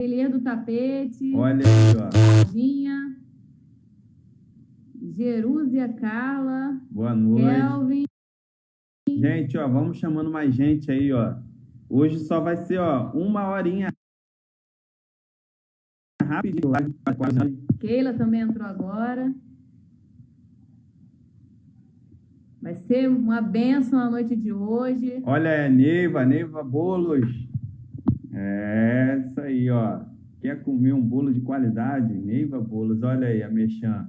Ateliê do Tapete. Olha aí, ó. Dinha. Jerúzia Carla. Boa noite. Kelvin. Gente, ó, vamos chamando mais gente aí, ó. Hoje só vai ser, ó, 1 horinha rapidinho. Keila também entrou agora. Vai ser uma bênção a noite de hoje. Olha, é Neiva Bolos. É, isso aí, ó. Quer comer um bolo de qualidade? Neiva Bolos, olha aí, a Mexã.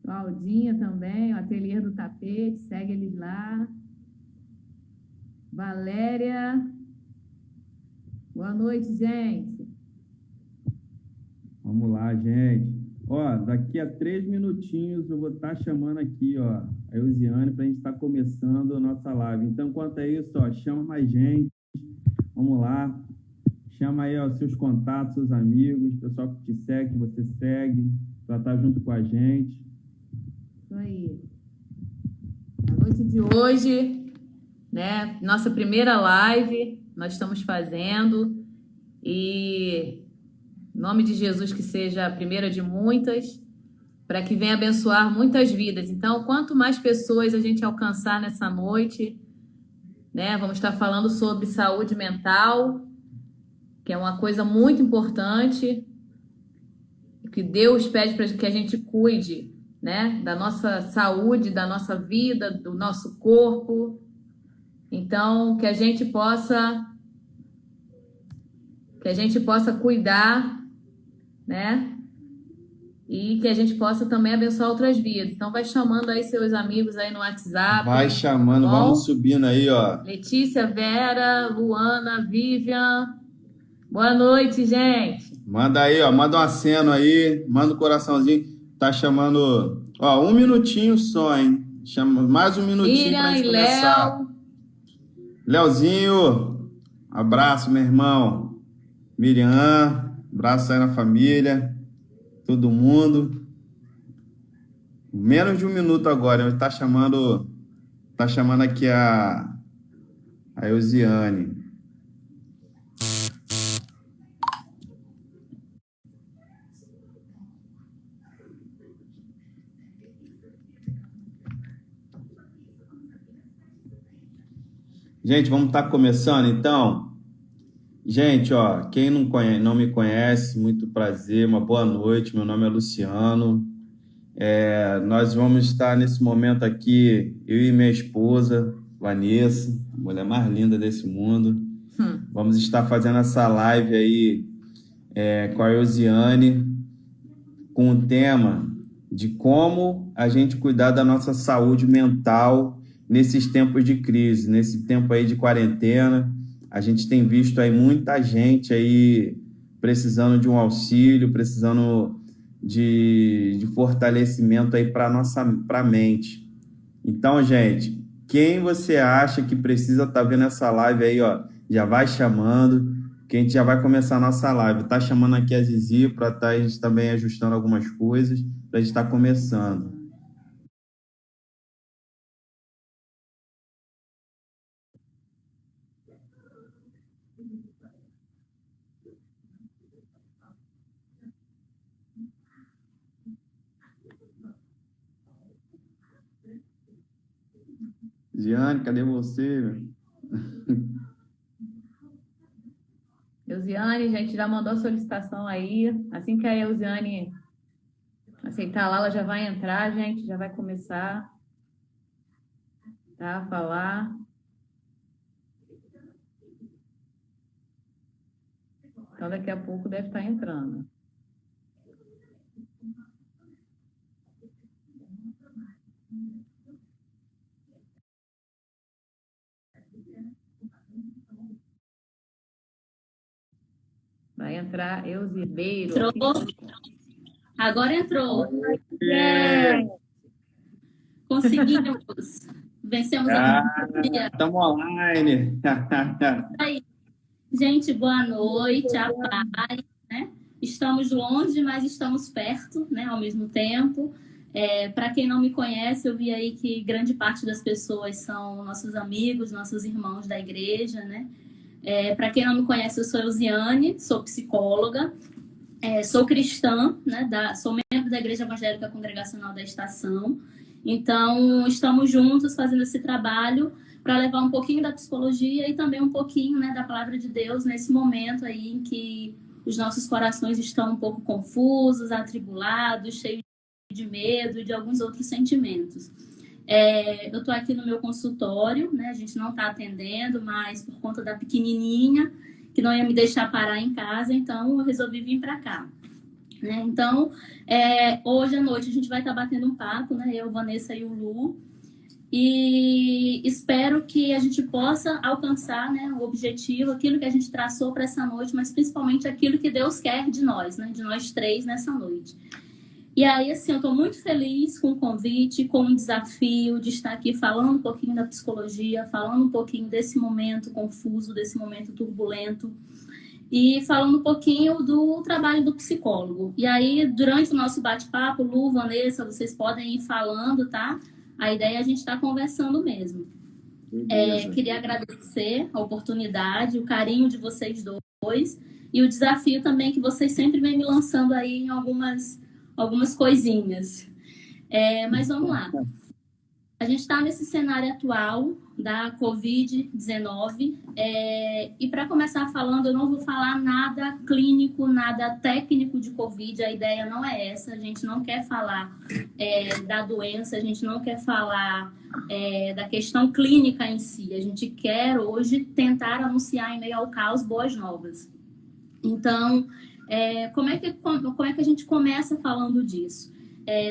Claudinha também, o Ateliê do Tapete, segue eles lá. Valéria. Boa noite, gente. Vamos lá, gente. Ó, daqui a 3 minutinhos eu vou estar chamando aqui, ó, a Eusiane para a gente estar começando a nossa live. Então, enquanto é isso, ó, chama mais gente. Vamos lá. Chama aí, ó, seus contatos, seus amigos, pessoal que te segue, que você segue, para estar junto com a gente. Isso aí. A noite de hoje, né? Nossa primeira live, nós estamos fazendo. E em nome de Jesus, que seja a primeira de muitas, para que venha abençoar muitas vidas. Então, quanto mais pessoas a gente alcançar nessa noite, né? Vamos estar falando sobre saúde mental, que é uma coisa muito importante, que Deus pede para que a gente cuide, né? Da nossa saúde, da nossa vida, do nosso corpo. Então, que a gente possa cuidar, né? E que a gente possa também abençoar outras vidas. Então, vai chamando aí seus amigos aí no WhatsApp. Vai chamando, bom? vamos subindo aí, ó. Letícia, Vera, Luana, Vivian. Boa noite, gente. Manda aí, ó, manda um aceno aí, manda um coraçãozinho. Tá chamando, ó, 1 minutinho só, hein? Chama mais 1 minutinho pra Miriam gente e começar. Léo. Leozinho, abraço, meu irmão. Miriam, abraço aí na família, todo mundo. Menos de 1 minuto agora, ele tá chamando aqui a Eusiane. Gente, vamos estar começando, então. Gente, ó, quem não me conhece, muito prazer, uma boa noite. Meu nome é Luciano. Nós vamos estar nesse momento aqui, eu e minha esposa, Vanessa, a mulher mais linda desse mundo. Vamos estar fazendo essa live aí com a Eusiane, com o tema de como a gente cuidar da nossa saúde mental nesses tempos de crise, nesse tempo aí de quarentena. A gente tem visto aí muita gente aí precisando de um auxílio, precisando de fortalecimento aí para a mente. Então, gente, quem você acha que precisa estar vendo essa live aí, ó, já vai chamando, que a gente já vai começar a nossa live. Tá chamando aqui a Zizi para estar a gente também ajustando algumas coisas, para a gente estar começando. Giane, cadê você? Eusiane, a gente já mandou a solicitação aí. Assim que a Eusiane aceitar lá, ela já vai entrar, gente, já vai começar, tá, a falar. Então, daqui a pouco deve estar entrando. Vai entrar Eusi Ribeiro. Entrou. Agora entrou. Conseguimos. Vencemos a pandemia. Estamos online. Aí. Gente, boa noite, a paz, né? Estamos longe, mas estamos perto, né? Ao mesmo tempo. Para quem não me conhece, eu vi aí que grande parte das pessoas são nossos amigos, nossos irmãos da igreja, né? Para quem não me conhece, eu sou Eusiane, sou psicóloga, sou cristã, né, sou membro da Igreja Evangélica Congregacional da Estação. Então, estamos juntos fazendo esse trabalho para levar um pouquinho da psicologia e também um pouquinho, né, da palavra de Deus nesse momento aí em que os nossos corações estão um pouco confusos, atribulados, cheios de medo e de alguns outros sentimentos. Eu estou aqui no meu consultório, né? A gente não está atendendo, mas por conta da pequenininha, que não ia me deixar parar em casa, então eu resolvi vir para cá. Né? Então, hoje à noite a gente vai estar batendo um papo, né? Eu, Vanessa e o Lu, e espero que a gente possa alcançar, né, o objetivo, aquilo que a gente traçou para essa noite, mas principalmente aquilo que Deus quer de nós, né? De nós três nessa noite. E aí, assim, eu estou muito feliz com o convite, com o desafio de estar aqui falando um pouquinho da psicologia, falando um pouquinho desse momento confuso, desse momento turbulento, e falando um pouquinho do trabalho do psicólogo. E aí, durante o nosso bate-papo, Lu, Vanessa, vocês podem ir falando, tá? A ideia é a gente estar conversando mesmo. Queria agradecer a oportunidade, o carinho de vocês dois, e o desafio também que vocês sempre vêm me lançando aí em algumas coisinhas. Mas vamos lá. A gente está nesse cenário atual da Covid-19 e para começar falando, eu não vou falar nada clínico, nada técnico de Covid, a ideia não é essa, a gente não quer falar da doença, a gente não quer falar da questão clínica em si, a gente quer hoje tentar anunciar em meio ao caos boas novas. Então, como é que a gente começa falando disso?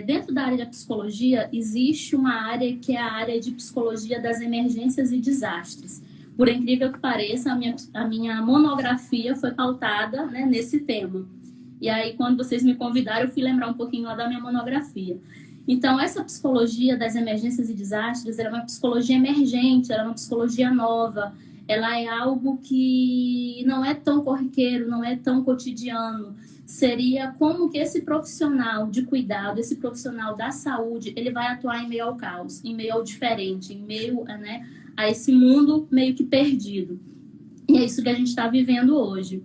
Dentro da área da psicologia, existe uma área que é a área de psicologia das emergências e desastres. Por incrível que pareça, a minha monografia foi pautada, né, nesse tema. E aí, quando vocês me convidaram, eu fui lembrar um pouquinho lá da minha monografia. Então, essa psicologia das emergências e desastres, ela é uma psicologia emergente, ela é uma psicologia nova, ela é algo que não é tão corriqueiro, não é tão cotidiano. Seria como que esse profissional de cuidado, esse profissional da saúde, ele vai atuar em meio ao caos, em meio ao diferente, em meio, né, a esse mundo meio que perdido. E é isso que a gente está vivendo hoje.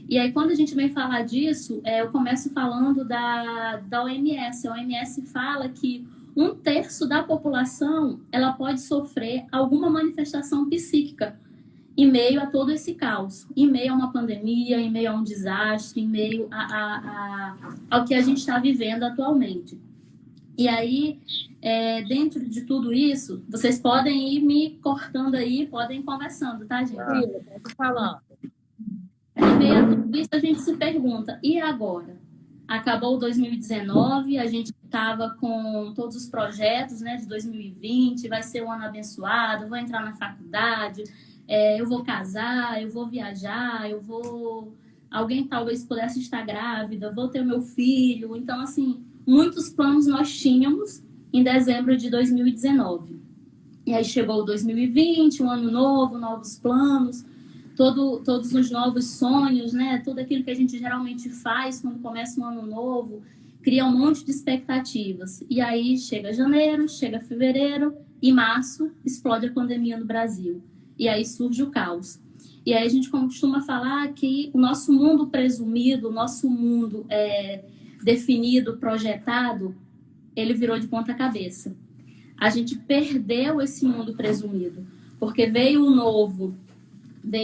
E aí, quando a gente vem falar disso, eu começo falando da OMS. A OMS fala que 1/3 da população ela pode sofrer alguma manifestação psíquica em meio a todo esse caos, em meio a uma pandemia, em meio a um desastre, em meio ao que a gente está vivendo atualmente. E aí, dentro de tudo isso, vocês podem ir me cortando aí, podem ir conversando, tá, gente? Tô falando. Em meio a tudo isso, a gente se pergunta, e agora? Acabou 2019, a gente estava com todos os projetos, né, de 2020, vai ser um ano abençoado, vou entrar na faculdade, eu vou casar, eu vou viajar, alguém talvez pudesse estar grávida, vou ter o meu filho. Então, assim, muitos planos nós tínhamos em dezembro de 2019. E aí chegou 2020, um ano novo, novos planos, todos os novos sonhos, né? Tudo aquilo que a gente geralmente faz quando começa um ano novo, cria um monte de expectativas. E aí chega janeiro, chega fevereiro e março, explode a pandemia no Brasil. E aí surge o caos. E aí a gente costuma falar que o nosso mundo presumido, o nosso mundo definido, projetado, ele virou de ponta cabeça. A gente perdeu esse mundo presumido, porque veio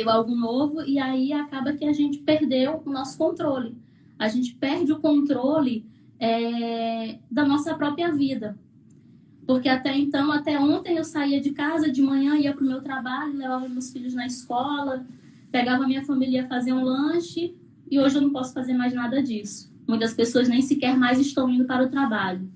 algo novo e aí acaba que a gente perdeu o nosso controle. A gente perde o controle da nossa própria vida. Porque até ontem eu saía de casa de manhã, ia para o meu trabalho, levava meus filhos na escola, pegava minha família, ia fazer um lanche, e hoje eu não posso fazer mais nada disso. Muitas pessoas nem sequer mais estão indo para o trabalho.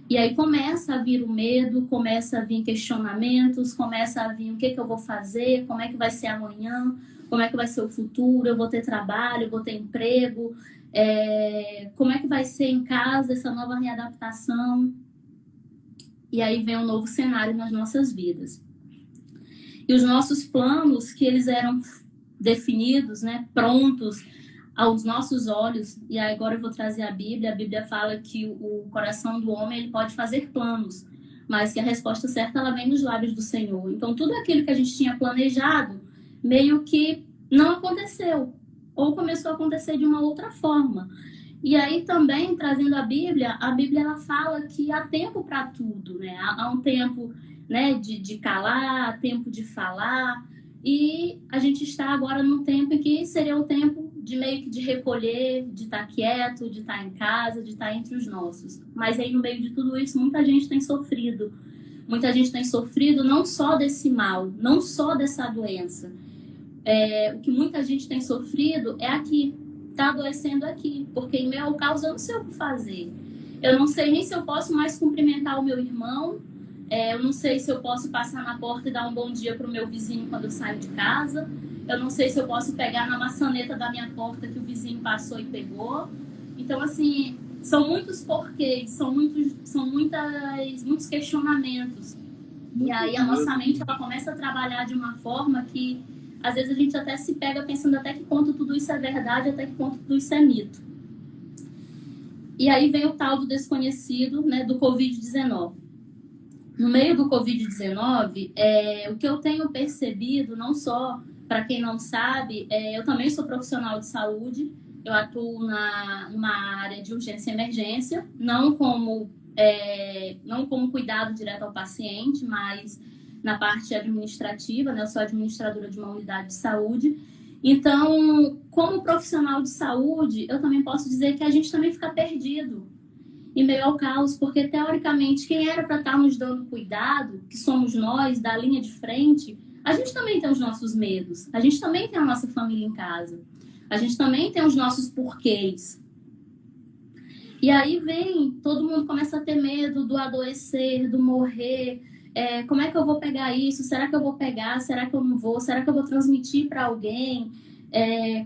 E aí começa a vir o medo, começa a vir questionamentos, começa a vir o que eu vou fazer, como é que vai ser amanhã, como é que vai ser o futuro, eu vou ter trabalho, eu vou ter emprego, como é que vai ser em casa essa nova readaptação. E aí vem um novo cenário nas nossas vidas. E os nossos planos, que eles eram definidos, né, prontos aos nossos olhos, e agora eu vou trazer a Bíblia fala que o coração do homem ele pode fazer planos, mas que a resposta certa ela vem dos lábios do Senhor. Então, tudo aquilo que a gente tinha planejado, meio que não aconteceu, ou começou a acontecer de uma outra forma. E aí também, trazendo a Bíblia ela fala que há tempo para tudo, né? Há um tempo, né, de calar, há tempo de falar, e a gente está agora num tempo em que seria o tempo de meio que de recolher, de estar quieto, de estar em casa, de estar entre os nossos. Mas aí no meio de tudo isso, muita gente tem sofrido. Muita gente tem sofrido não só desse mal, não só dessa doença. O que muita gente tem sofrido é aqui, está adoecendo aqui, porque em meio ao caos eu não sei o que fazer. Eu não sei nem se eu posso mais cumprimentar o meu irmão, eu não sei se eu posso passar na porta e dar um bom dia para o meu vizinho quando eu saio de casa, eu não sei se eu posso pegar na maçaneta da minha porta que o vizinho passou e pegou. Então, assim, são muitos porquês, são muitos questionamentos. E aí a nossa mente ela começa a trabalhar de uma forma que às vezes a gente até se pega pensando até que ponto tudo isso é verdade, até que ponto tudo isso é mito. E aí vem o tal do desconhecido, né, do Covid-19. No meio do Covid-19, o que eu tenho percebido, não só para quem não sabe, eu também sou profissional de saúde, eu atuo numa área de urgência e emergência, não como cuidado direto ao paciente, mas na parte administrativa, né? Eu sou administradora de uma unidade de saúde. Então, como profissional de saúde, eu também posso dizer que a gente também fica perdido em meio ao caos, porque, teoricamente, quem era para estar nos dando cuidado, que somos nós, da linha de frente, a gente também tem os nossos medos, a gente também tem a nossa família em casa, a gente também tem os nossos porquês. E aí todo mundo começa a ter medo do adoecer, do morrer. Como é que eu vou pegar isso? Será que eu vou pegar? Será que eu não vou? Será que eu vou transmitir para alguém?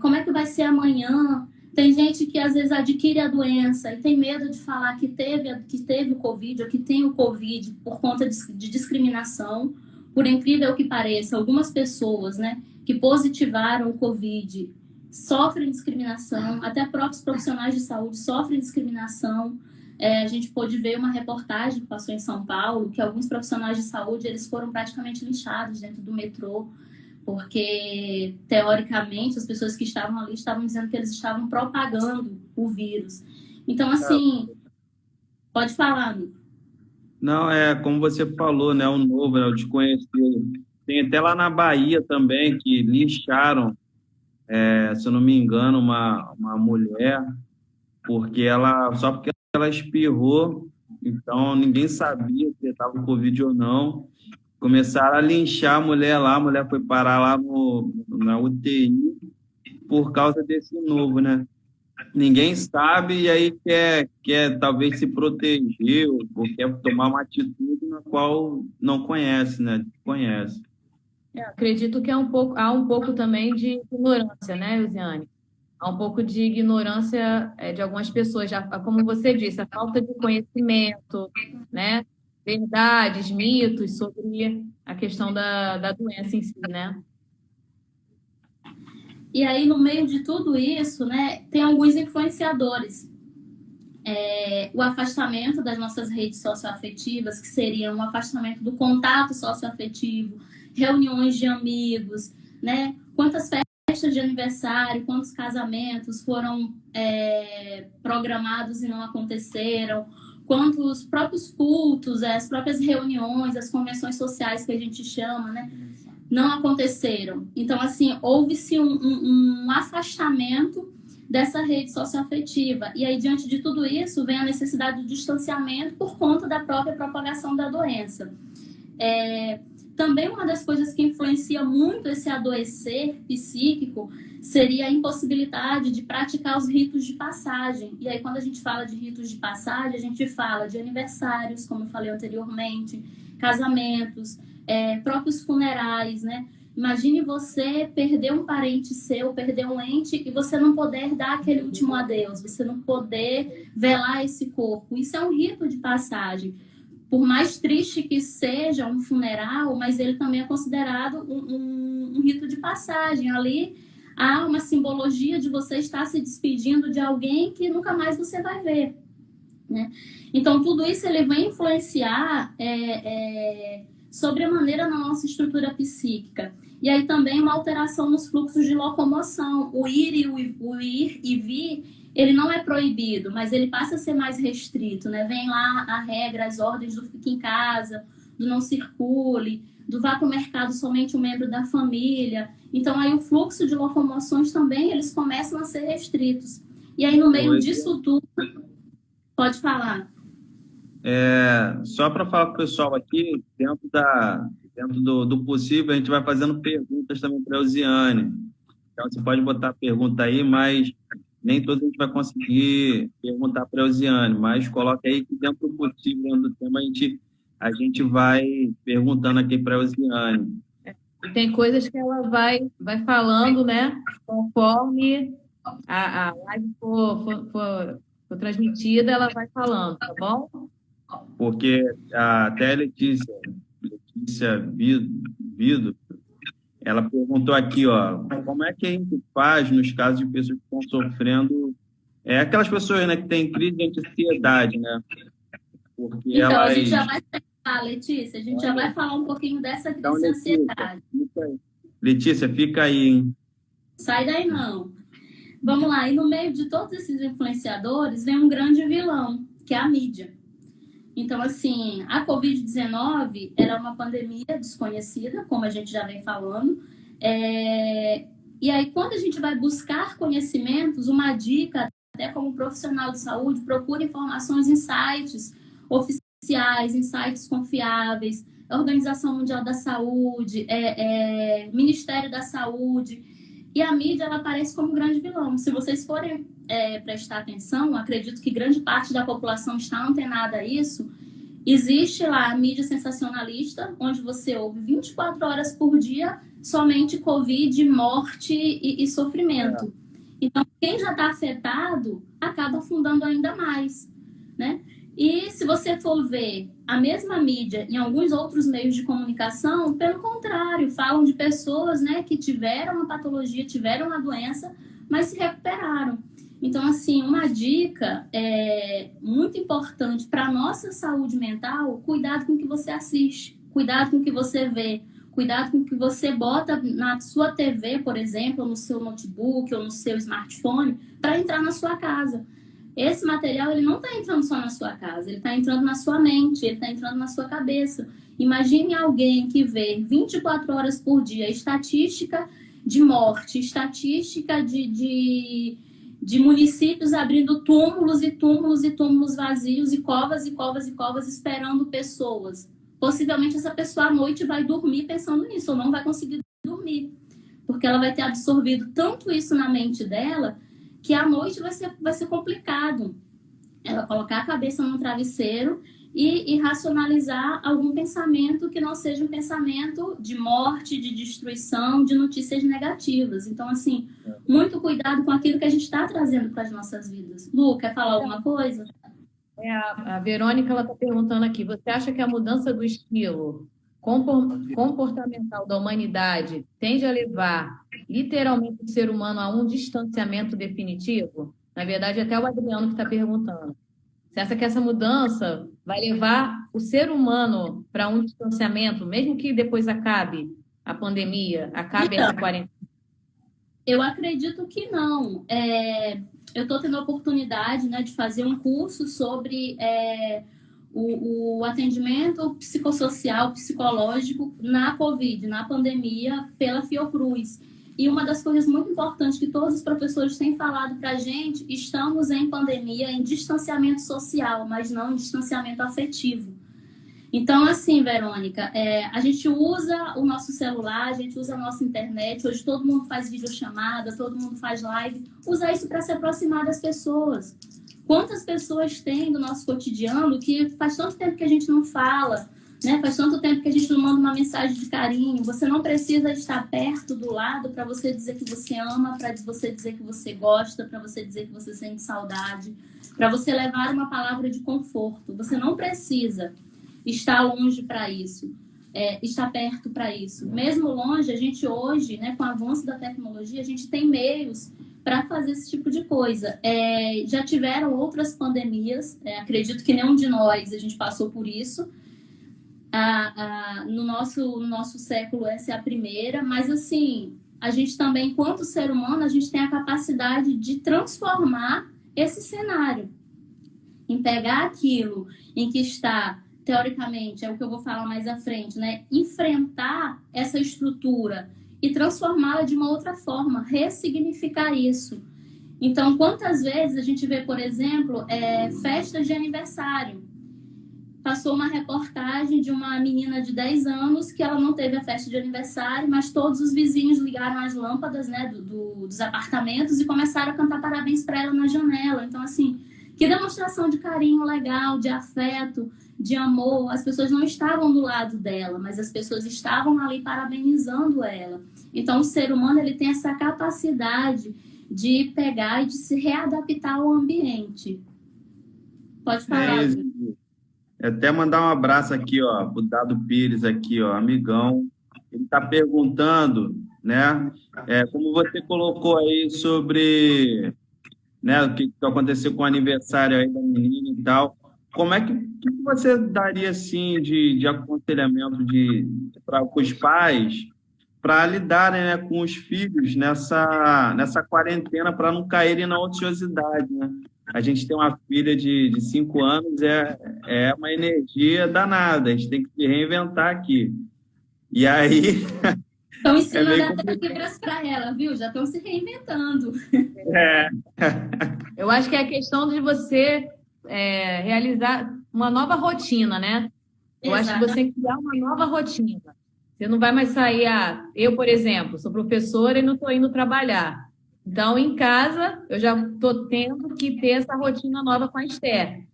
Como é que vai ser amanhã? Tem gente que às vezes adquire a doença e tem medo de falar que teve o Covid ou que tem o Covid por conta de discriminação. Por incrível que pareça, algumas pessoas, né, que positivaram o Covid sofrem discriminação, até próprios profissionais de saúde sofrem discriminação. A gente pôde ver uma reportagem que passou em São Paulo, que alguns profissionais de saúde eles foram praticamente linchados dentro do metrô, porque, teoricamente, as pessoas que estavam ali estavam dizendo que eles estavam propagando o vírus. Então, assim, pode falar, amigo. Não, como você falou, né? O novo, né, o desconhecido. Tem até lá na Bahia também que lincharam, se eu não me engano, uma mulher, só porque ela espirrou, então ninguém sabia se estava com Covid ou não. Começaram a linchar a mulher lá, a mulher foi parar lá na UTI por causa desse novo, né? Ninguém sabe e aí quer talvez se proteger ou quer tomar uma atitude na qual não conhece, né? Desconhece. Acredito que há um pouco também de ignorância, né, Luciane? Há um pouco de ignorância de algumas pessoas, já, como você disse, a falta de conhecimento, né? Verdades, mitos sobre a questão da doença em si, né? E aí, no meio de tudo isso, né, tem alguns influenciadores. O afastamento das nossas redes socioafetivas, que seria um afastamento do contato socioafetivo, reuniões de amigos, né? Quantas festas de aniversário, quantos casamentos foram programados e não aconteceram, quantos próprios cultos, as próprias reuniões, as convenções sociais que a gente chama, né? Não aconteceram. Então, assim, houve-se um afastamento dessa rede socioafetiva. E aí, diante de tudo isso, vem a necessidade de distanciamento por conta da própria propagação da doença. Também uma das coisas que influencia muito esse adoecer psíquico seria a impossibilidade de praticar os ritos de passagem. E aí, quando a gente fala de ritos de passagem, a gente fala de aniversários, como eu falei anteriormente, casamentos, próprios funerais, né? Imagine você perder um parente seu, perder um ente e você não poder dar aquele último adeus, você não poder velar esse corpo. Isso é um rito de passagem. Por mais triste que seja um funeral, mas ele também é considerado um rito de passagem. Ali há uma simbologia de você estar se despedindo de alguém que nunca mais você vai ver, né? Então, tudo isso ele vem influenciar sobremaneira na nossa estrutura psíquica. E aí também uma alteração nos fluxos de locomoção. O ir e vir, ele não é proibido, mas ele passa a ser mais restrito, né? Vem lá a regra, as ordens do fique em casa, do não circule, do vá para o mercado somente um membro da família. Então aí o fluxo de locomoções também, eles começam a ser restritos. E aí no meio disso tudo, pode falar. Só para falar com o pessoal aqui, dentro do possível, a gente vai fazendo perguntas também para a Elziane. Então, você pode botar a pergunta aí, mas nem todos a gente vai conseguir perguntar para a Elziane, mas coloca aí que dentro do possível, dentro do tema, a gente vai perguntando aqui para a Elziane. E tem coisas que ela vai falando, né? Conforme a live for transmitida, ela vai falando, tá bom? Porque até a Letícia Vido, ela perguntou aqui, ó, como é que a gente faz nos casos de pessoas que estão sofrendo, aquelas pessoas, né, que têm crise de ansiedade, né? Porque então, elas... a gente já vai falar, Letícia, a gente já vai falar um pouquinho dessa crise de ansiedade. Letícia, fica aí, hein? Sai daí não. Vamos lá, e no meio de todos esses influenciadores vem um grande vilão, que é a mídia. Então, assim, a Covid-19 era uma pandemia desconhecida, como a gente já vem falando. E aí, quando a gente vai buscar conhecimentos, uma dica, até como profissional de saúde, procure informações em sites oficiais, em sites confiáveis, Organização Mundial da Saúde, Ministério da Saúde. E a mídia, ela aparece como um grande vilão. Se vocês forem prestar atenção, acredito que grande parte da população está antenada a isso. Existe lá a mídia sensacionalista, onde você ouve 24 horas por dia somente Covid, morte e sofrimento. Então, quem já está afetado acaba afundando ainda mais, né? E se você for ver a mesma mídia em alguns outros meios de comunicação, pelo contrário, falam de pessoas, né, que tiveram a patologia, tiveram a doença, mas se recuperaram. Então, assim, uma dica muito importante para a nossa saúde mental: cuidado com o que você assiste, cuidado com o que você vê, cuidado com o que você bota na sua TV, por exemplo, ou no seu notebook ou no seu smartphone, para entrar na sua casa. Esse material, ele não está entrando só na sua casa, ele está entrando na sua mente, ele está entrando na sua cabeça. Imagine alguém que vê 24 horas por dia estatística de morte, estatística de municípios abrindo túmulos e túmulos e túmulos vazios e covas e covas e covas esperando pessoas. Possivelmente essa pessoa à noite vai dormir pensando nisso, ou não vai conseguir dormir, porque ela vai ter absorvido tanto isso na mente dela que à noite vai ser complicado ela colocar a cabeça num travesseiro e racionalizar algum pensamento que não seja um pensamento de morte, de destruição, de notícias negativas. Então, assim, muito cuidado com aquilo que a gente está trazendo para as nossas vidas. Lu, quer falar alguma coisa? A Verônica, ela está perguntando aqui, você acha que a mudança do estilo comportamental da humanidade tende a levar literalmente o ser humano a um distanciamento definitivo? Na verdade, até o Adriano que está perguntando. Você acha que essa mudança vai levar o ser humano para um distanciamento, mesmo que depois acabe a pandemia, acabe essa quarentena? Eu acredito que não. Eu estou tendo a oportunidade, né, de fazer um curso sobre o atendimento psicossocial, psicológico na Covid, na pandemia, pela Fiocruz. E uma das coisas muito importantes que todos os professores têm falado para a gente: estamos em pandemia, em distanciamento social, mas não em distanciamento afetivo. Então, assim, Verônica, a gente usa o nosso celular, a gente usa a nossa internet, hoje todo mundo faz videochamada, todo mundo faz live, usa isso para se aproximar das pessoas. Quantas pessoas tem do nosso cotidiano que faz tanto tempo que a gente não fala, né? Faz tanto tempo que a gente não manda uma mensagem de carinho. Você não precisa estar perto, do lado, para você dizer que você ama, para você dizer que você gosta, para você dizer que você sente saudade, para você levar uma palavra de conforto. Você não precisa estar longe para isso, estar perto para isso. Mesmo longe, a gente hoje, né, com o avanço da tecnologia, a gente tem meios para fazer esse tipo de coisa. Já tiveram outras pandemias, acredito que nenhum de nós a gente passou por isso, No nosso século essa é a primeira, mas assim, a gente também, enquanto ser humano, a gente tem a capacidade de transformar esse cenário, em pegar aquilo em que está, teoricamente, é o que eu vou falar mais à frente, né? Enfrentar essa estrutura e transformá-la de uma outra forma, ressignificar isso. Então, quantas vezes a gente vê, por exemplo, festas de aniversário? Passou uma reportagem de uma menina de 10 anos que ela não teve a festa de aniversário, mas todos os vizinhos ligaram as lâmpadas, né, dos apartamentos e começaram a cantar parabéns para ela na janela. Então, assim, que demonstração de carinho legal, de afeto, de amor. As pessoas não estavam do lado dela, mas as pessoas estavam ali parabenizando ela. Então, o ser humano, ele tem essa capacidade de pegar e de se readaptar ao ambiente. Pode falar, É, Lu. até mandar um abraço aqui, ó, pro Dado Pires aqui, ó, amigão. Ele está perguntando, né, como você colocou aí sobre, né, o que aconteceu com o aniversário aí da menina e tal. Como é que você daria, assim, de aconselhamento para os pais para lidarem, né, com os filhos nessa quarentena para não caírem na ociosidade, né? A gente tem uma filha de 5 anos, é uma energia danada, a gente tem que se reinventar aqui. E aí Estão é ensinando meio até complicado. libras para ela, viu? Já estão se reinventando. É, Eu acho que é a questão de você realizar uma nova rotina, né? Eu acho que você Exatamente. tem que criar uma nova rotina. Você não vai mais sair. Eu, por exemplo, sou professora e não estou indo trabalhar. Então, em casa, eu já estou tendo que ter essa rotina nova com a Esther.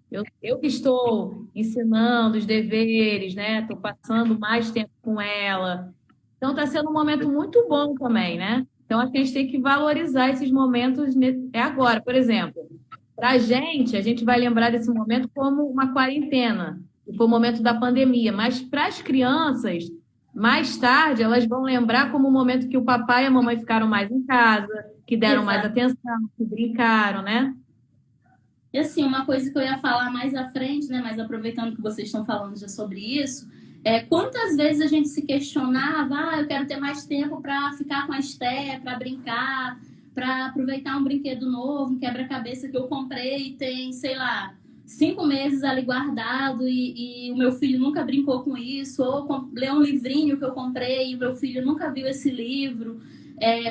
Eu que estou ensinando os deveres, né? Estou passando mais tempo com ela. Então, está sendo um momento muito bom também, né? Então, acho que a gente tem que valorizar esses momentos agora. Por exemplo, para a gente vai lembrar desse momento como uma quarentena, que foi o momento da pandemia. Mas para as crianças, mais tarde, elas vão lembrar como o momento que o papai e a mamãe ficaram mais em casa, que deram mais Exato. atenção, que brincaram, né? E assim, uma coisa que eu ia falar mais à frente, né? Mas aproveitando que vocês estão falando já sobre isso, quantas vezes a gente se questionava, eu quero ter mais tempo para ficar com a Esté, para brincar, para aproveitar um brinquedo novo, um quebra-cabeça que eu comprei e tem, sei lá, 5 meses ali guardado e o meu filho nunca brincou com isso, ou ler um livrinho que eu comprei e o meu filho nunca viu esse livro.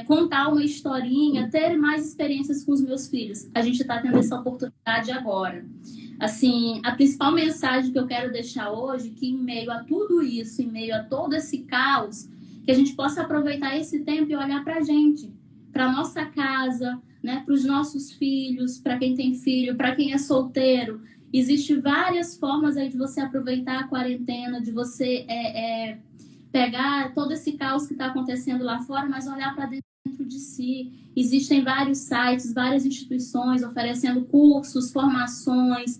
Contar uma historinha, ter mais experiências com os meus filhos. A gente está tendo essa oportunidade agora. Assim, a principal mensagem que eu quero deixar hoje, que em meio a tudo isso, em meio a todo esse caos, que a gente possa aproveitar esse tempo e olhar para a gente, para a nossa casa, né, para os nossos filhos, para quem tem filho, para quem é solteiro. Existem várias formas aí de você aproveitar a quarentena, de você pegar todo esse caos que está acontecendo lá fora, mas olhar para dentro de si. Existem vários sites, várias instituições oferecendo cursos, formações,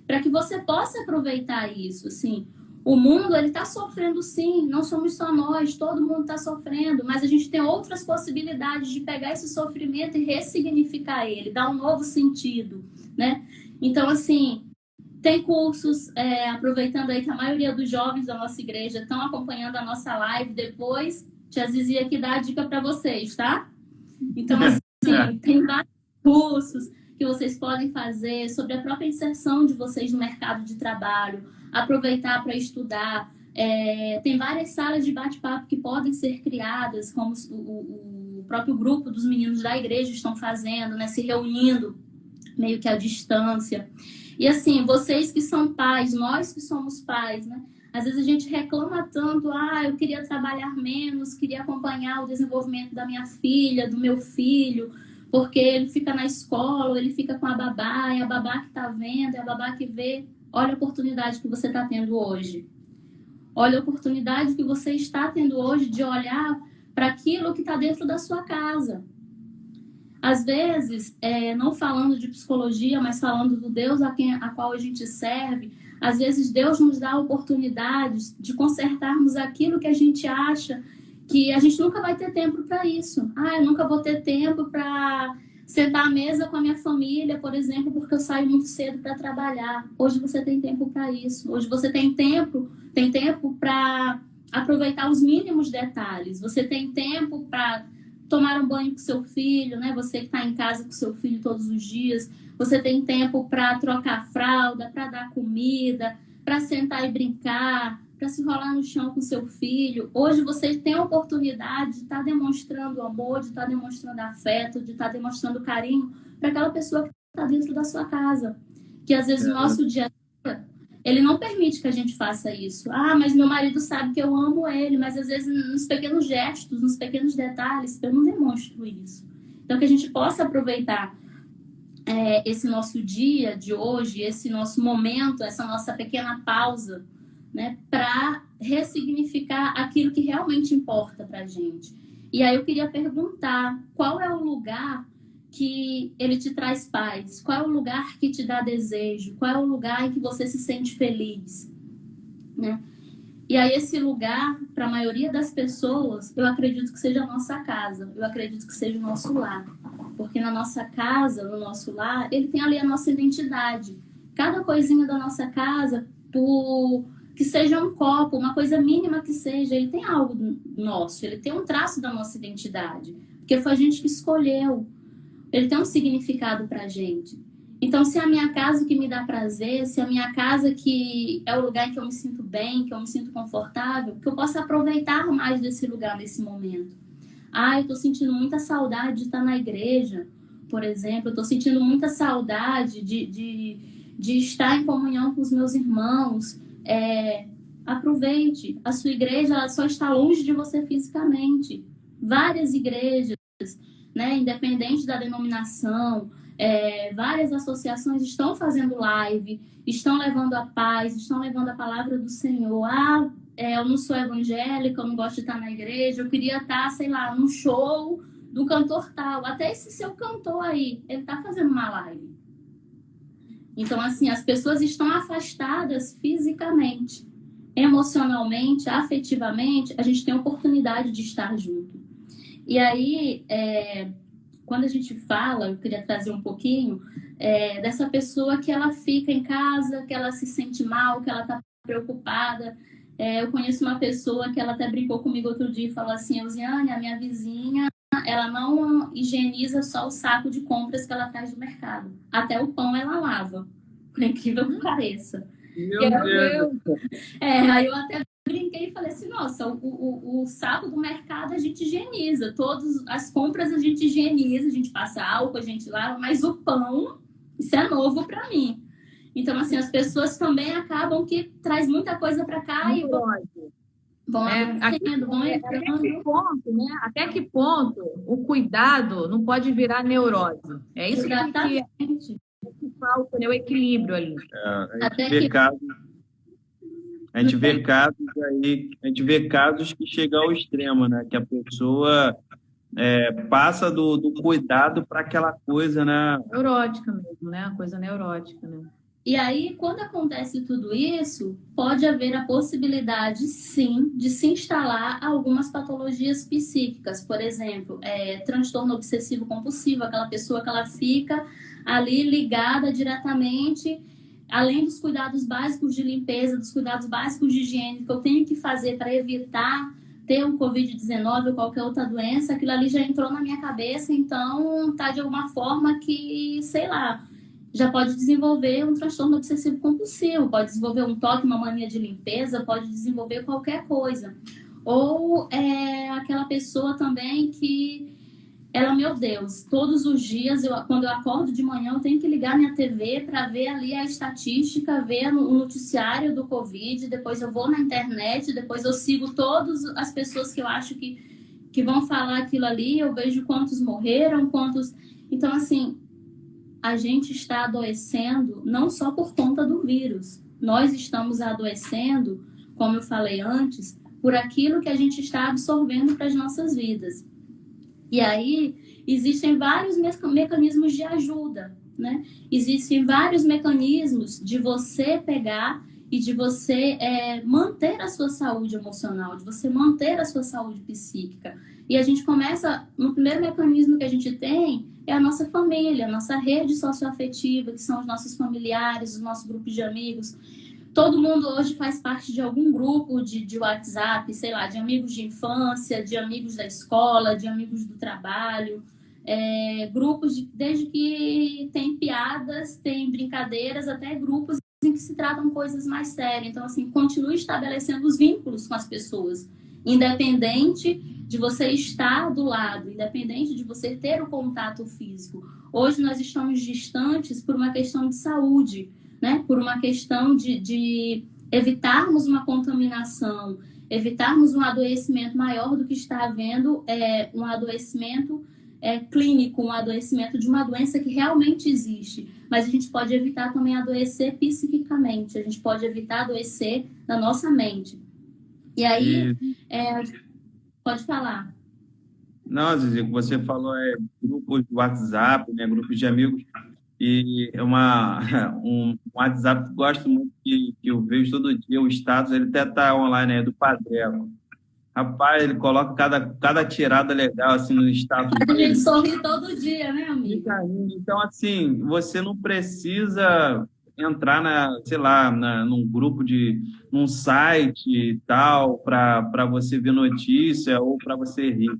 para que você possa aproveitar isso. Assim, o mundo ele está sofrendo, sim. Não somos só nós, todo mundo está sofrendo, mas a gente tem outras possibilidades de pegar esse sofrimento e ressignificar ele, dar um novo sentido, né? Então, assim, tem cursos, aproveitando aí que a maioria dos jovens da nossa igreja estão acompanhando a nossa live depois. Tia Zizi aqui dá a dica para vocês, tá? Então, assim, tem vários cursos que vocês podem fazer sobre a própria inserção de vocês no mercado de trabalho, aproveitar para estudar. Tem várias salas de bate-papo que podem ser criadas, como o próprio grupo dos meninos da igreja estão fazendo, né? Se reunindo meio que à distância. E assim, vocês que são pais, nós que somos pais, né? Às vezes a gente reclama tanto, eu queria trabalhar menos, queria acompanhar o desenvolvimento da minha filha, do meu filho, porque ele fica na escola, ele fica com a babá, é a babá que está vendo, é a babá que vê. Olha a oportunidade que você está tendo hoje. Olha a oportunidade que você está tendo hoje de olhar para aquilo que está dentro da sua casa. Às vezes, não falando de psicologia, mas falando do Deus a qual a gente serve, às vezes Deus nos dá oportunidades de consertarmos aquilo que a gente acha que a gente nunca vai ter tempo para isso. Eu nunca vou ter tempo para, sentar à mesa com a minha família, por exemplo, porque eu saio muito cedo para trabalhar. Hoje você tem tempo para isso. Hoje você tem tempo para aproveitar os mínimos detalhes. Você tem tempo para tomar um banho com seu filho, né? Você que está em casa com seu filho todos os dias. Você tem tempo para trocar fralda, para dar comida, para sentar e brincar, para se rolar no chão com seu filho. Hoje você tem a oportunidade de estar demonstrando amor, de estar demonstrando afeto, de estar demonstrando carinho para aquela pessoa que está dentro da sua casa. Que às vezes o nosso dia a dia, ele não permite que a gente faça isso. Ah, mas meu marido sabe que eu amo ele, mas às vezes nos pequenos gestos, nos pequenos detalhes, eu não demonstro isso. Então que a gente possa aproveitar esse nosso dia de hoje, esse nosso momento, essa nossa pequena pausa, né, para ressignificar aquilo que realmente importa para a gente. E aí eu queria perguntar, qual é o lugar que ele te traz paz? Qual é o lugar que te dá desejo? Qual é o lugar em que você se sente feliz? Né? E aí esse lugar, para a maioria das pessoas, eu acredito que seja a nossa casa, eu acredito que seja o nosso lar. Porque na nossa casa, no nosso lar, ele tem ali a nossa identidade. Cada coisinha da nossa casa, que seja um copo, uma coisa mínima que seja, ele tem algo nosso, ele tem um traço da nossa identidade. Porque foi a gente que escolheu. Ele tem um significado para a gente. Então, se é a minha casa que me dá prazer, se é a minha casa que é o lugar em que eu me sinto bem, que eu me sinto confortável, que eu possa aproveitar mais desse lugar nesse momento. Eu estou sentindo muita saudade de estar na igreja, por exemplo. Eu estou sentindo muita saudade de estar em comunhão com os meus irmãos. Aproveite. A sua igreja ela só está longe de você fisicamente. Várias igrejas, né, independente da denominação, várias associações estão fazendo live, estão levando a paz, estão levando a palavra do Senhor. Eu não sou evangélica, eu não gosto de estar na igreja, eu queria estar, sei lá, num show do cantor tal. Até esse seu cantor aí, ele está fazendo uma live. Então, assim, as pessoas estão afastadas fisicamente, emocionalmente, afetivamente, a gente tem a oportunidade de estar junto. E aí, quando a gente fala, eu queria trazer um pouquinho dessa pessoa que ela fica em casa, que ela se sente mal, que ela está preocupada. Eu conheço uma pessoa que ela até brincou comigo outro dia e falou assim: Eusiane, a minha vizinha, ela não higieniza só o saco de compras que ela traz do mercado. Até o pão ela lava, por incrível que pareça. Meu Deus! Aí eu até brinquei e falei assim, nossa, o saco do mercado a gente higieniza, todas as compras a gente higieniza, a gente passa álcool, a gente lava, mas o pão, isso é novo para mim. Então, assim, as pessoas também acabam que traz muita coisa para cá e vão até que ponto o cuidado não pode virar neurose? É isso que falta, né? O equilíbrio ali. A gente vê casos que chegam ao extremo, né? Que a pessoa passa do cuidado para aquela coisa, né? Neurótica mesmo, né? Coisa neurótica, né? E aí, quando acontece tudo isso, pode haver a possibilidade, sim, de se instalar algumas patologias psíquicas. Por exemplo, transtorno obsessivo compulsivo, aquela pessoa que ela fica ali ligada diretamente, além dos cuidados básicos de limpeza, dos cuidados básicos de higiene que eu tenho que fazer para evitar ter um Covid-19 ou qualquer outra doença, aquilo ali já entrou na minha cabeça, então tá de alguma forma que, sei lá, já pode desenvolver um transtorno obsessivo compulsivo, pode desenvolver um toque, uma mania de limpeza, pode desenvolver qualquer coisa. Ou aquela pessoa também que ela, meu Deus, todos os dias, quando eu acordo de manhã, eu tenho que ligar minha TV para ver ali a estatística, ver o noticiário do Covid, depois eu vou na internet, depois eu sigo todas as pessoas que eu acho que vão falar aquilo ali, eu vejo quantos morreram, quantos... Então, assim, a gente está adoecendo não só por conta do vírus. Nós estamos adoecendo, como eu falei antes, por aquilo que a gente está absorvendo para as nossas vidas. E aí, existem vários mecanismos de ajuda, né? Existem vários mecanismos de você pegar e de você manter a sua saúde emocional, de você manter a sua saúde psíquica. E a gente começa, no primeiro mecanismo que a gente tem, é a nossa família, a nossa rede socioafetiva, que são os nossos familiares, os nossos grupos de amigos. Todo mundo hoje faz parte de algum grupo de WhatsApp, sei lá, de amigos de infância, de amigos da escola, de amigos do trabalho, grupos desde que tem piadas, tem brincadeiras, até grupos em que se tratam coisas mais sérias. Então, assim, continue estabelecendo os vínculos com as pessoas, independente de você estar do lado, independente de você ter o contato físico. Hoje nós estamos distantes por uma questão de saúde, né? Por uma questão de evitarmos uma contaminação, evitarmos um adoecimento maior do que está havendo, um adoecimento clínico, um adoecimento de uma doença que realmente existe. Mas a gente pode evitar também adoecer psiquicamente, a gente pode evitar adoecer na nossa mente. E aí, pode falar. Não, Zizi, você falou grupos de WhatsApp, né, grupos de amigos, e um WhatsApp que eu gosto muito, que eu vejo todo dia, o status, ele até está online, do Padreco. Rapaz, ele coloca cada tirada legal, assim, no status A dele. gente sorri todo dia, né, amigo? Então, assim, você não precisa entrar num grupo num site e tal, para você ver notícia ou para você rir.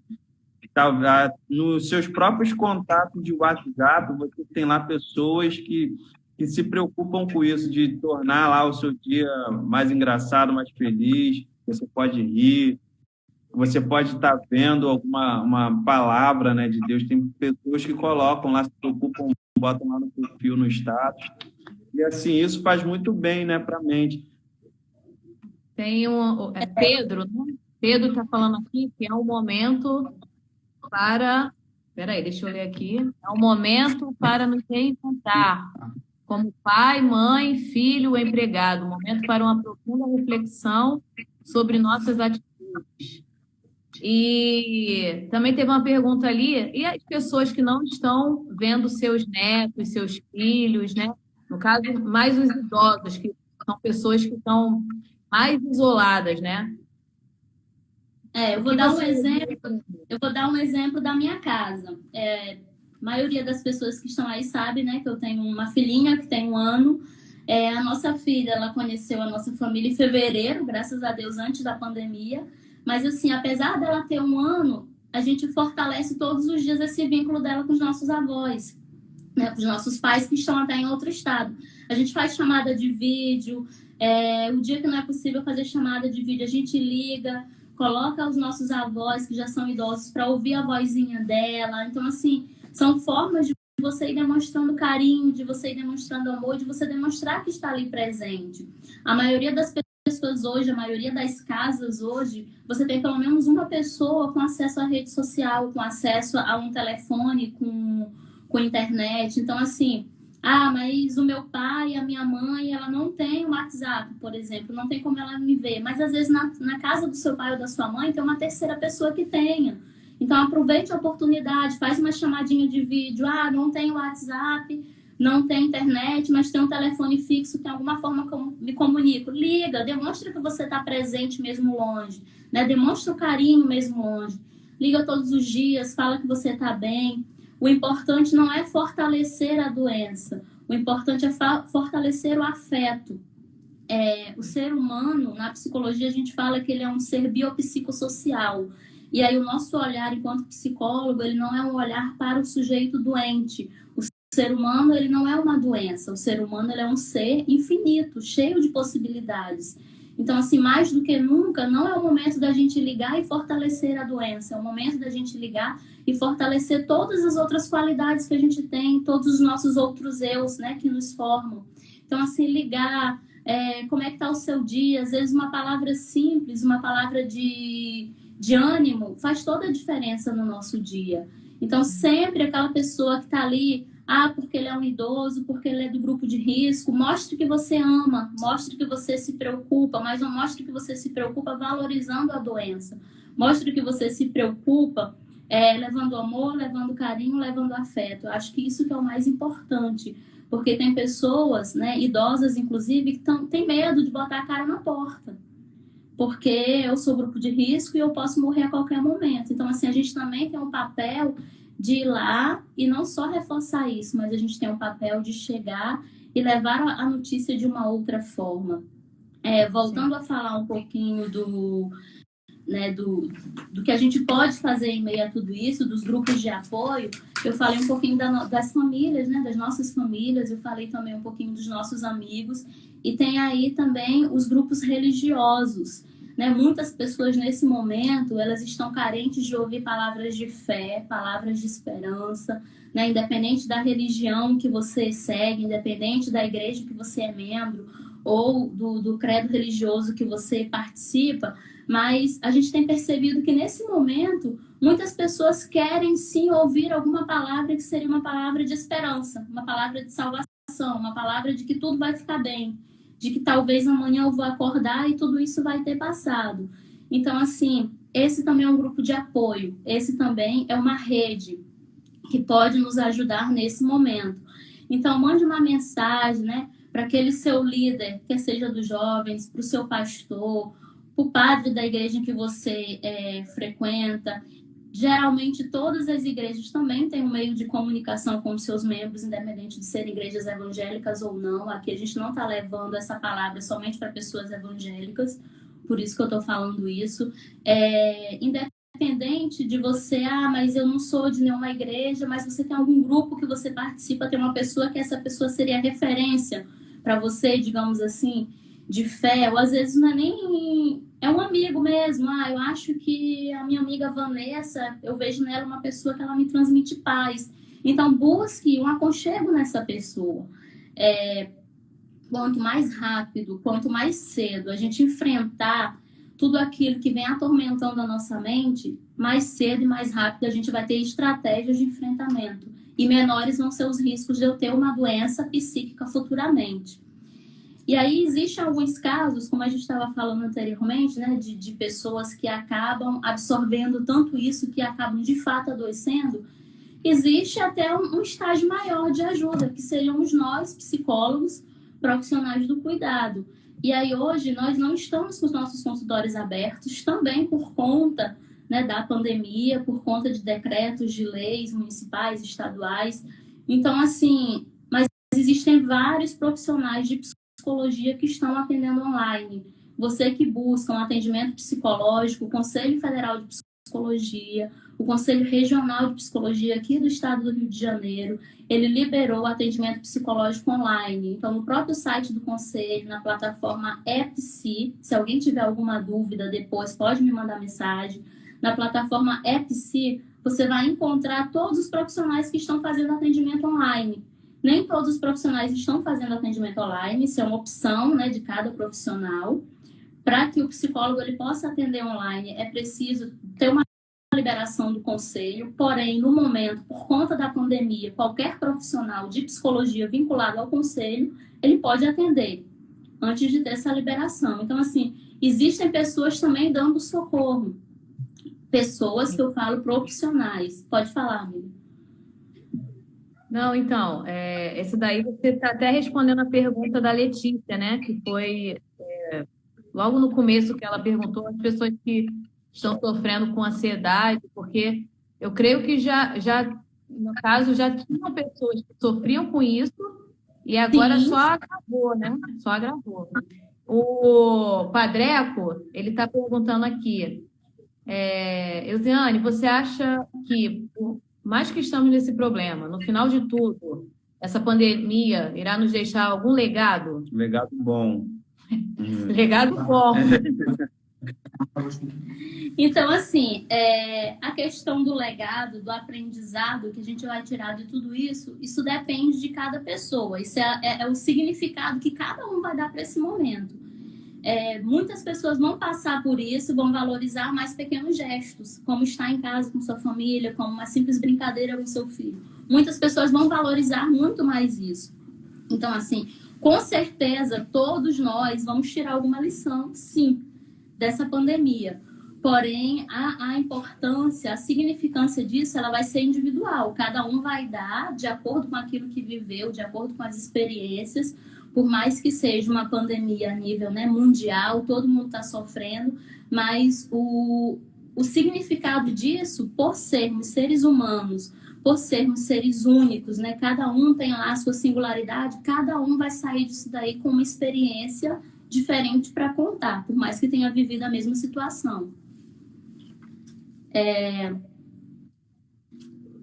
Nos seus próprios contatos de WhatsApp, você tem lá pessoas que se preocupam com isso, de tornar lá o seu dia mais engraçado, mais feliz. Você pode rir, você pode estar vendo uma palavra, né, de Deus. Tem pessoas que colocam lá, se preocupam, botam lá no perfil, no status. E assim, isso faz muito bem, né, para a mente. Tem Pedro, né? Pedro está falando aqui que é um momento para... Peraí, deixa eu ler aqui. É um momento para nos reinventar, como pai, mãe, filho, empregado. Um momento para uma profunda reflexão sobre nossas atitudes. E também teve uma pergunta ali, e as pessoas que não estão vendo seus netos, seus filhos, né? No caso, mais os idosos, que são pessoas que estão mais isoladas, né? Eu vou dar um exemplo da minha casa. A maioria das pessoas que estão aí sabe, né, que eu tenho uma filhinha que tem 1 ano. A nossa filha, ela conheceu a nossa família em fevereiro, graças a Deus, antes da pandemia. Mas, assim, apesar dela ter 1 ano, a gente fortalece todos os dias esse vínculo dela com os nossos avós, né, com os nossos pais que estão até em outro estado. A gente faz chamada de vídeo. O dia que não é possível fazer chamada de vídeo, a gente liga, coloca os nossos avós que já são idosos para ouvir a vozinha dela. Então, assim, são formas de você ir demonstrando carinho, de você ir demonstrando amor, de você demonstrar que está ali presente. A maioria das pessoas hoje, a maioria das casas hoje, você tem pelo menos uma pessoa com acesso à rede social, com acesso a um telefone, com internet. Então, assim, mas o meu pai, a minha mãe, ela não tem o WhatsApp, por exemplo, não tem como ela me ver. Mas, às vezes, na casa do seu pai ou da sua mãe, tem uma terceira pessoa que tenha. Então, aproveite a oportunidade, faz uma chamadinha de vídeo. Não tem WhatsApp, não tem internet, mas tem um telefone fixo, tem alguma forma que eu me comunico. Liga, demonstra que você está presente mesmo longe, né? Demonstra o carinho mesmo longe. Liga todos os dias, fala que você está bem. O importante não é fortalecer a doença, o importante é fortalecer o afeto. O ser humano, na psicologia, a gente fala que ele é um ser biopsicossocial. E aí o nosso olhar enquanto psicólogo, ele não é um olhar para o sujeito doente. O ser humano, ele não é uma doença. O ser humano, ele é um ser infinito, cheio de possibilidades. Então, assim, mais do que nunca, não é o momento da gente ligar e fortalecer a doença. É o momento da gente ligar e fortalecer todas as outras qualidades que a gente tem, todos os nossos outros eus, né, que nos formam. Então, assim, ligar, como é que está o seu dia? Às vezes uma palavra simples, uma palavra de ânimo, faz toda a diferença no nosso dia. Então, sempre aquela pessoa que está ali, porque ele é um idoso, porque ele é do grupo de risco, mostre que você ama, mostre que você se preocupa, mas não mostre que você se preocupa valorizando a doença. Mostre que você se preocupa levando amor, levando carinho, levando afeto. Eu acho que isso que é o mais importante, porque tem pessoas, né, idosas inclusive, que têm medo de botar a cara na porta, porque eu sou grupo de risco e eu posso morrer a qualquer momento. Então, assim, a gente também tem um papel de ir lá e não só reforçar isso, mas a gente tem o papel de chegar e levar a notícia de uma outra forma. Voltando a falar um pouquinho do que a gente pode fazer em meio a tudo isso, dos grupos de apoio, eu falei um pouquinho das famílias, né, das nossas famílias, eu falei também um pouquinho dos nossos amigos, e tem aí também os grupos religiosos, né? Muitas pessoas nesse momento, elas estão carentes de ouvir palavras de fé, palavras de esperança, né? Independente da religião que você segue, independente da igreja que você é membro, ou do credo religioso que você participa, mas a gente tem percebido que nesse momento muitas pessoas querem sim ouvir alguma palavra que seria uma palavra de esperança, uma palavra de salvação, uma palavra de que tudo vai ficar bem, de que talvez amanhã eu vou acordar e tudo isso vai ter passado. Então, assim, esse também é um grupo de apoio, esse também é uma rede que pode nos ajudar nesse momento. Então, mande uma mensagem, né, para aquele seu líder, quer seja dos jovens, para o seu pastor, para o padre da igreja que você frequenta. Geralmente, todas as igrejas também têm um meio de comunicação com os seus membros, independente de serem igrejas evangélicas ou não. Aqui a gente não está levando essa palavra somente para pessoas evangélicas, por isso que eu estou falando isso. Independente de você, mas eu não sou de nenhuma igreja, mas você tem algum grupo que você participa, tem uma pessoa que essa pessoa seria referência para você, digamos assim, de fé, ou às vezes não é nem... É um amigo mesmo. Eu acho que a minha amiga Vanessa, eu vejo nela uma pessoa que ela me transmite paz. Então, busque um aconchego nessa pessoa. Quanto mais rápido, quanto mais cedo a gente enfrentar tudo aquilo que vem atormentando a nossa mente, mais cedo e mais rápido a gente vai ter estratégias de enfrentamento. E menores vão ser os riscos de eu ter uma doença psíquica futuramente. E aí existem alguns casos, como a gente estava falando anteriormente, né, de pessoas que acabam absorvendo tanto isso que acabam de fato adoecendo. Existe até um estágio maior de ajuda, que seríamos nós, psicólogos, profissionais do cuidado. E aí hoje nós não estamos com os nossos consultórios abertos, também por conta, né, da pandemia, por conta de decretos de leis municipais, estaduais. Então, assim, mas existem vários profissionais de psicologia que estão atendendo online. Você que busca um atendimento psicológico, o Conselho Federal de Psicologia, o Conselho Regional de Psicologia aqui do estado do Rio de Janeiro, ele liberou o atendimento psicológico online. Então, no próprio site do Conselho, na plataforma EPSI, se alguém tiver alguma dúvida depois, pode me mandar mensagem. Na plataforma EPSI, você vai encontrar todos os profissionais que estão fazendo atendimento online. Nem todos os profissionais estão fazendo atendimento online, isso é uma opção, né, de cada profissional. Para que o psicólogo ele possa atender online, é preciso ter uma liberação do conselho, porém, no momento, por conta da pandemia, qualquer profissional de psicologia vinculado ao conselho, ele pode atender antes de ter essa liberação. Então, assim, existem pessoas também dando socorro. Pessoas que eu falo profissionais. Pode falar, amiga. Não, então, esse daí você está até respondendo a pergunta da Letícia, né? Que foi logo no começo que ela perguntou as pessoas que estão sofrendo com ansiedade, porque eu creio que no caso, já tinham pessoas que sofriam com isso e agora Sim. só agravou, né? Só agravou. O Padreco, ele está perguntando aqui, Eusiane, você acha que, por mais que estamos nesse problema, no final de tudo, essa pandemia irá nos deixar algum legado? Legado bom. Legado bom. Então, assim, a questão do legado, do aprendizado que a gente vai tirar de tudo isso, isso depende de cada pessoa. Isso é o significado que cada um vai dar para esse momento. Muitas pessoas vão passar por isso, vão valorizar mais pequenos gestos, como estar em casa com sua família, como uma simples brincadeira com seu filho. Muitas pessoas vão valorizar muito mais isso. Então, assim, com certeza, todos nós vamos tirar alguma lição, sim, dessa pandemia. Porém, a importância, a significância disso, ela vai ser individual. Cada um vai dar de acordo com aquilo que viveu, de acordo com as experiências. Por mais que seja uma pandemia a nível, né, mundial, todo mundo está sofrendo, mas o significado disso, por sermos seres humanos, por sermos seres únicos, né? Cada um tem lá a sua singularidade, cada um vai sair disso daí com uma experiência diferente para contar, por mais que tenha vivido a mesma situação.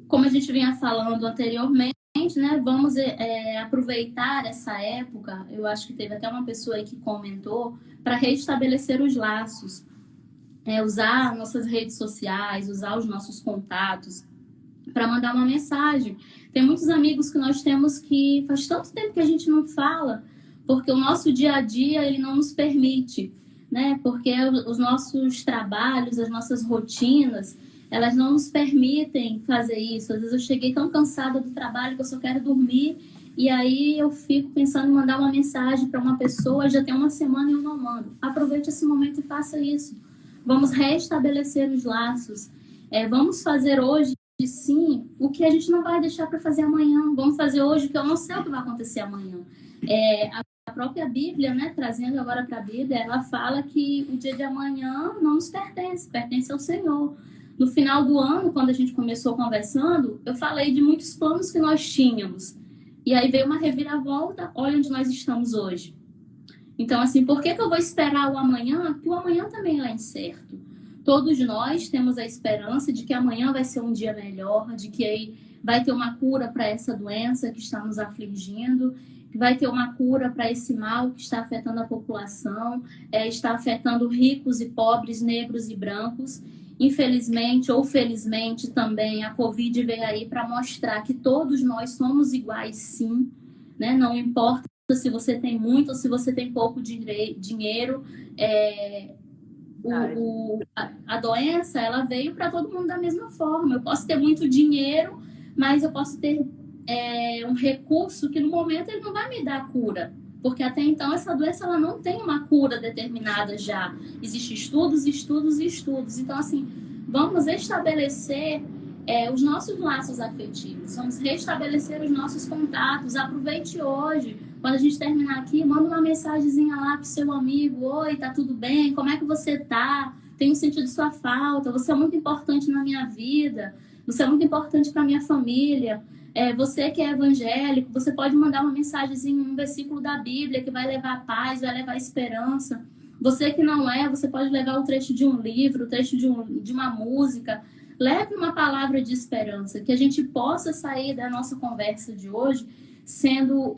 Como a gente vinha falando anteriormente, né, vamos aproveitar essa época, eu acho que teve até uma pessoa aí que comentou, para restabelecer os laços, usar nossas redes sociais, usar os nossos contatos, para mandar uma mensagem. Tem muitos amigos que nós temos que faz tanto tempo que a gente não fala, porque o nosso dia a dia ele não nos permite, né? Porque os nossos trabalhos, as nossas rotinas, elas não nos permitem fazer isso. Às vezes eu cheguei tão cansada do trabalho que eu só quero dormir, e aí eu fico pensando em mandar uma mensagem para uma pessoa, já tem uma semana e eu não mando. Aproveite esse momento e faça isso. Vamos restabelecer os laços. Vamos fazer hoje, sim, o que a gente não vai deixar para fazer amanhã. Vamos fazer hoje o que eu não sei o que vai acontecer amanhã. A própria Bíblia, né, trazendo agora para a Bíblia, ela fala que o dia de amanhã não nos pertence, pertence ao Senhor. No final do ano, quando a gente começou conversando, eu falei de muitos planos que nós tínhamos. E aí veio uma reviravolta, olha onde nós estamos hoje. Então, assim, por que eu vou esperar o amanhã? Porque o amanhã também é incerto. Todos nós temos a esperança de que amanhã vai ser um dia melhor, de que aí vai ter uma cura para essa doença que está nos afligindo, que vai ter uma cura para esse mal que está afetando a população, está afetando ricos e pobres, negros e brancos. Infelizmente ou felizmente também a Covid veio aí para mostrar que todos nós somos iguais, sim, né? Não importa se você tem muito ou se você tem pouco dinheiro, a doença ela veio para todo mundo da mesma forma. Eu posso ter muito dinheiro, mas eu posso ter um recurso que no momento ele não vai me dar cura, porque até então essa doença ela não tem uma cura determinada já. Existem estudos. Então, assim, vamos estabelecer os nossos laços afetivos, vamos restabelecer os nossos contatos. Aproveite hoje, quando a gente terminar aqui, manda uma mensagenzinha lá pro seu amigo: oi, tá tudo bem? Como é que você tá? Tenho sentido sua falta, você é muito importante na minha vida, você é muito importante para minha família. Você que é evangélico, você pode mandar uma mensagenzinha, um versículo da Bíblia que vai levar paz, vai levar esperança. Você que não você pode levar o trecho de um livro, o trecho de uma música. Leve uma palavra de esperança, que a gente possa sair da nossa conversa de hoje sendo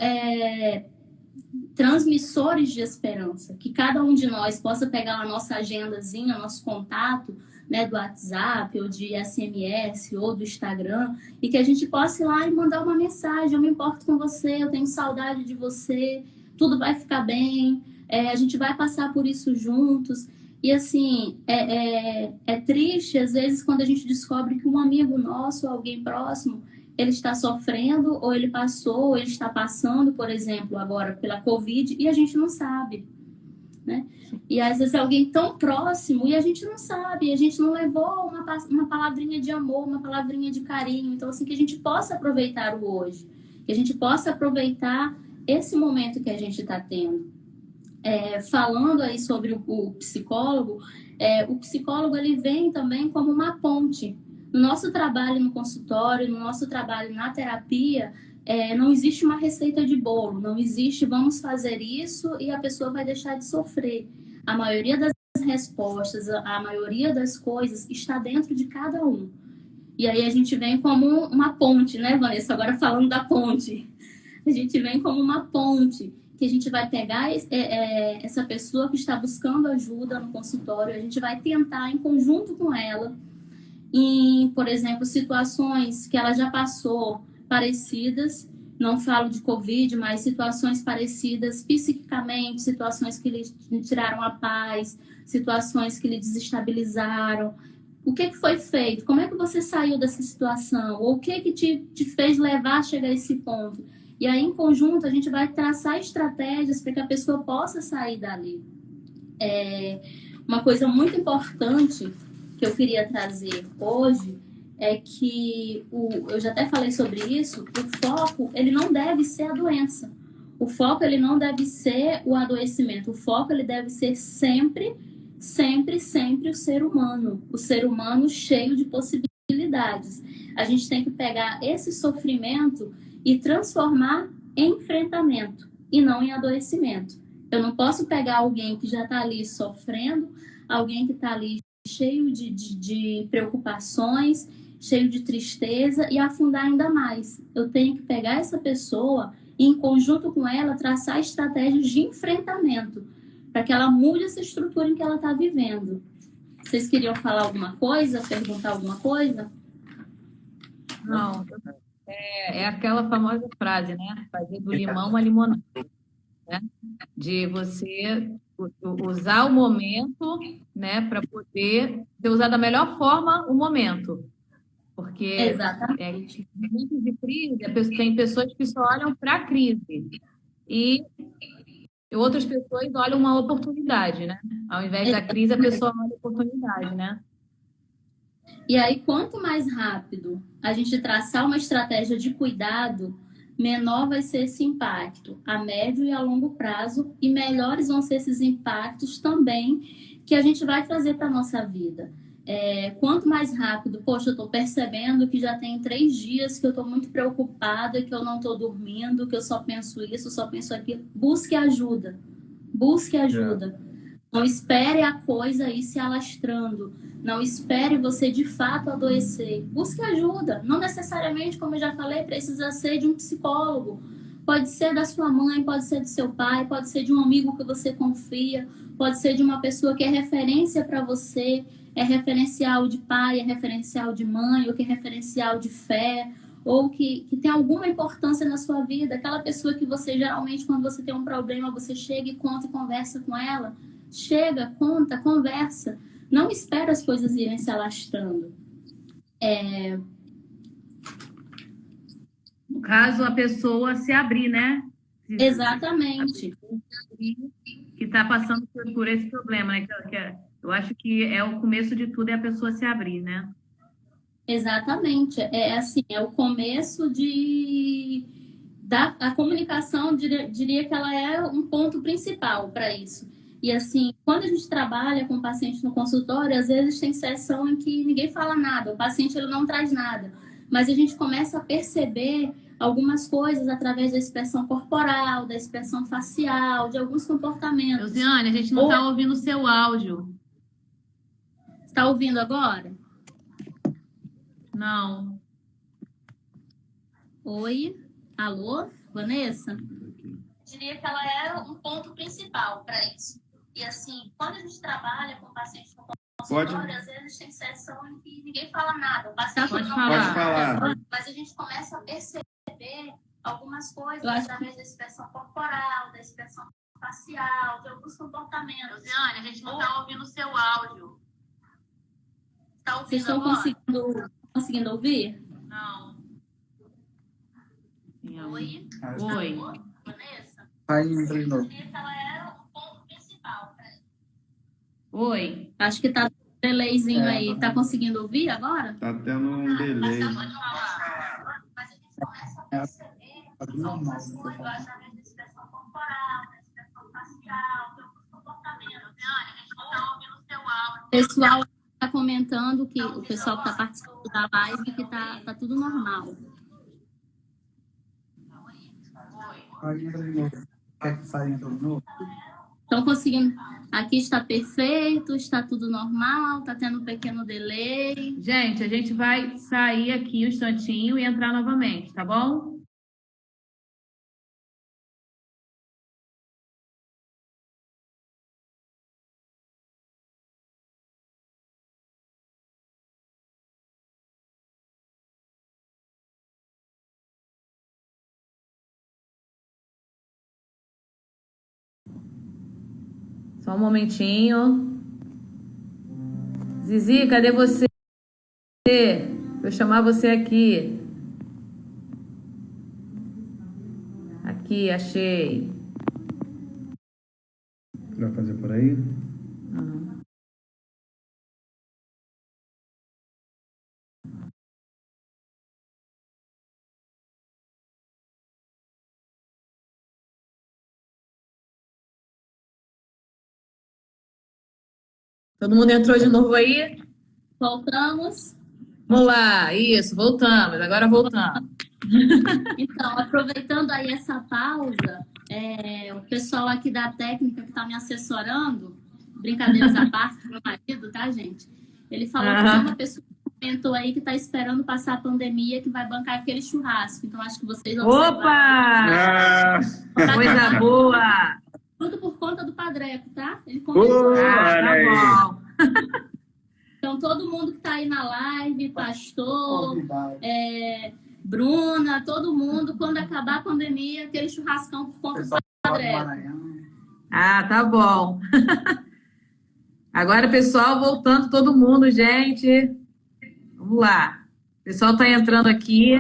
transmissores de esperança, que cada um de nós possa pegar a nossa agendazinha, nosso contato, né, do WhatsApp, ou de SMS, ou do Instagram, e que a gente possa ir lá e mandar uma mensagem: eu me importo com você, eu tenho saudade de você, tudo vai ficar bem, a gente vai passar por isso juntos. E assim, é triste às vezes quando a gente descobre que um amigo nosso, alguém próximo, ele está sofrendo, ou ele passou, ou ele está passando, por exemplo, agora pela Covid, e a gente não sabe, né? E às vezes é alguém tão próximo e a gente não sabe, a gente não levou uma palavrinha de amor, uma palavrinha de carinho. Então, assim, que a gente possa aproveitar o hoje, que a gente possa aproveitar esse momento que a gente está tendo. Falando aí sobre o psicólogo ele vem também como uma ponte. No nosso trabalho no consultório, no nosso trabalho na terapia, não existe uma receita de bolo, não existe vamos fazer isso e a pessoa vai deixar de sofrer. A maioria das respostas, a maioria das coisas está dentro de cada um. E aí a gente vem como uma ponte, né, Vanessa? Agora falando da ponte. A gente vem como uma ponte, que a gente vai pegar essa pessoa que está buscando ajuda no consultório, a gente vai tentar, em conjunto com ela, em, por exemplo, situações que ela já passou parecidas, não falo de Covid, mas situações parecidas psiquicamente, situações que lhe tiraram a paz, situações que lhe desestabilizaram. O que foi feito? Como é que você saiu dessa situação? Ou o que te fez levar a chegar a esse ponto? E aí, em conjunto, a gente vai traçar estratégias para que a pessoa possa sair dali. Uma coisa muito importante que eu queria trazer hoje é que, eu já até falei sobre isso, o foco ele não deve ser a doença. O foco ele não deve ser o adoecimento. O foco ele deve ser sempre o ser humano cheio de possibilidades. a gente tem que pegar esse sofrimento e transformar em enfrentamento e não em adoecimento. Eu não posso pegar alguém que já está ali sofrendo, alguém que está ali cheio de preocupações, cheio de tristeza e afundar ainda mais. Eu tenho que pegar essa pessoa e, em conjunto com ela, traçar estratégias de enfrentamento para que ela mude essa estrutura em que ela está vivendo. Vocês queriam falar alguma coisa, perguntar alguma coisa? Não, é aquela famosa frase, né? Fazer do limão uma limonada, né? De você usar o momento, né, para poder ter usado da melhor forma o momento. Porque Exatamente. em momentos de crise, tem pessoas que só olham para a crise e outras pessoas olham uma oportunidade, né? Ao invés da crise, a pessoa olha a oportunidade, né? E aí, quanto mais rápido a gente traçar uma estratégia de cuidado, menor vai ser esse impacto a médio e a longo prazo, e melhores vão ser esses impactos também que a gente vai trazer para a nossa vida. Quanto mais rápido, poxa, eu estou percebendo que já tem 3 dias que eu estou muito preocupada, que eu não estou dormindo, que eu só penso isso, só penso aquilo. Busque ajuda. Busque ajuda. Não espere a coisa ir se alastrando. Não espere você de fato adoecer. Busque ajuda. Não necessariamente, como eu já falei, precisa ser de um psicólogo. Pode ser da sua mãe, pode ser do seu pai, pode ser de um amigo que você confia, pode ser de uma pessoa que é referência para você, é referencial de pai, é referencial de mãe, ou que é referencial de fé, ou que tem alguma importância na sua vida. Aquela pessoa que você geralmente, quando você tem um problema, você chega e conta e conversa com ela. Chega, conta, conversa. Não espera as coisas irem se alastrando. No caso, a pessoa se abrir, né? Exatamente. Que está passando por esse problema, né? Eu acho que é o começo de tudo, é a pessoa se abrir, né? Exatamente. Assim, é o começo a comunicação, diria que ela é um ponto principal para isso. E assim, quando a gente trabalha com o paciente no consultório, às vezes tem sessão em que ninguém fala nada, o paciente ele não traz nada, mas a gente começa a perceber algumas coisas através da expressão corporal, da expressão facial, de alguns comportamentos. Luciane, a gente não está ouvindo o seu áudio. Está ouvindo agora? Não. Oi? Alô? Vanessa? Diria que ela é um ponto principal para isso. E assim, quando a gente trabalha com pacientes no consultório, às vezes tem sessão em que ninguém fala nada. O paciente Pode não falar. fala, mas a gente começa a perceber algumas coisas através da expressão corporal, da expressão facial, de alguns comportamentos. Luciane, a gente não está ouvindo o seu áudio. Está ouvindo? Vocês estão conseguindo ouvir? Não. Oi? Oi. Vanessa? Aí entra de novo. Ela é o ponto principal para isso. Oi. Acho que tá um delayzinho aí. Tá conseguindo ouvir agora? Tá tendo um delay. Mas a gente começa a perceber algumas coisas através da expressão corporal, da expressão facial, de alguns comportamentos. Luciane, a gente não está ouvindo o seu áudio. O pessoal tá comentando que o pessoal que tá participando da live que tá tudo normal. Aí entra de novo. Quer que saia entra de novo? Estão conseguindo. Aqui está perfeito, está tudo normal, está tendo um pequeno delay. Gente, a gente vai sair aqui um instantinho e entrar novamente, tá bom? Só um momentinho. Zizi, cadê você? Vou chamar você aqui. Aqui, achei. Vai fazer por aí? Todo mundo entrou de novo aí? Voltamos. Vamos lá, isso, voltamos, agora voltamos. Então, aproveitando aí essa pausa, o pessoal aqui da técnica que está me assessorando, brincadeiras à parte, meu marido, tá, gente? Ele falou que tem uma pessoa que comentou aí que está esperando passar a pandemia que vai bancar aquele churrasco. Então, acho que vocês vão Opa! Coisa boa! Tudo por conta do Padreco, tá? Ele comentou. Tá bom. Então, todo mundo que está aí na live, Pastor, Bruna, todo mundo, quando acabar a pandemia, aquele churrascão por conta do Padreco. Tá bom. Agora, pessoal, voltando todo mundo, gente. Vamos lá. O pessoal está entrando aqui.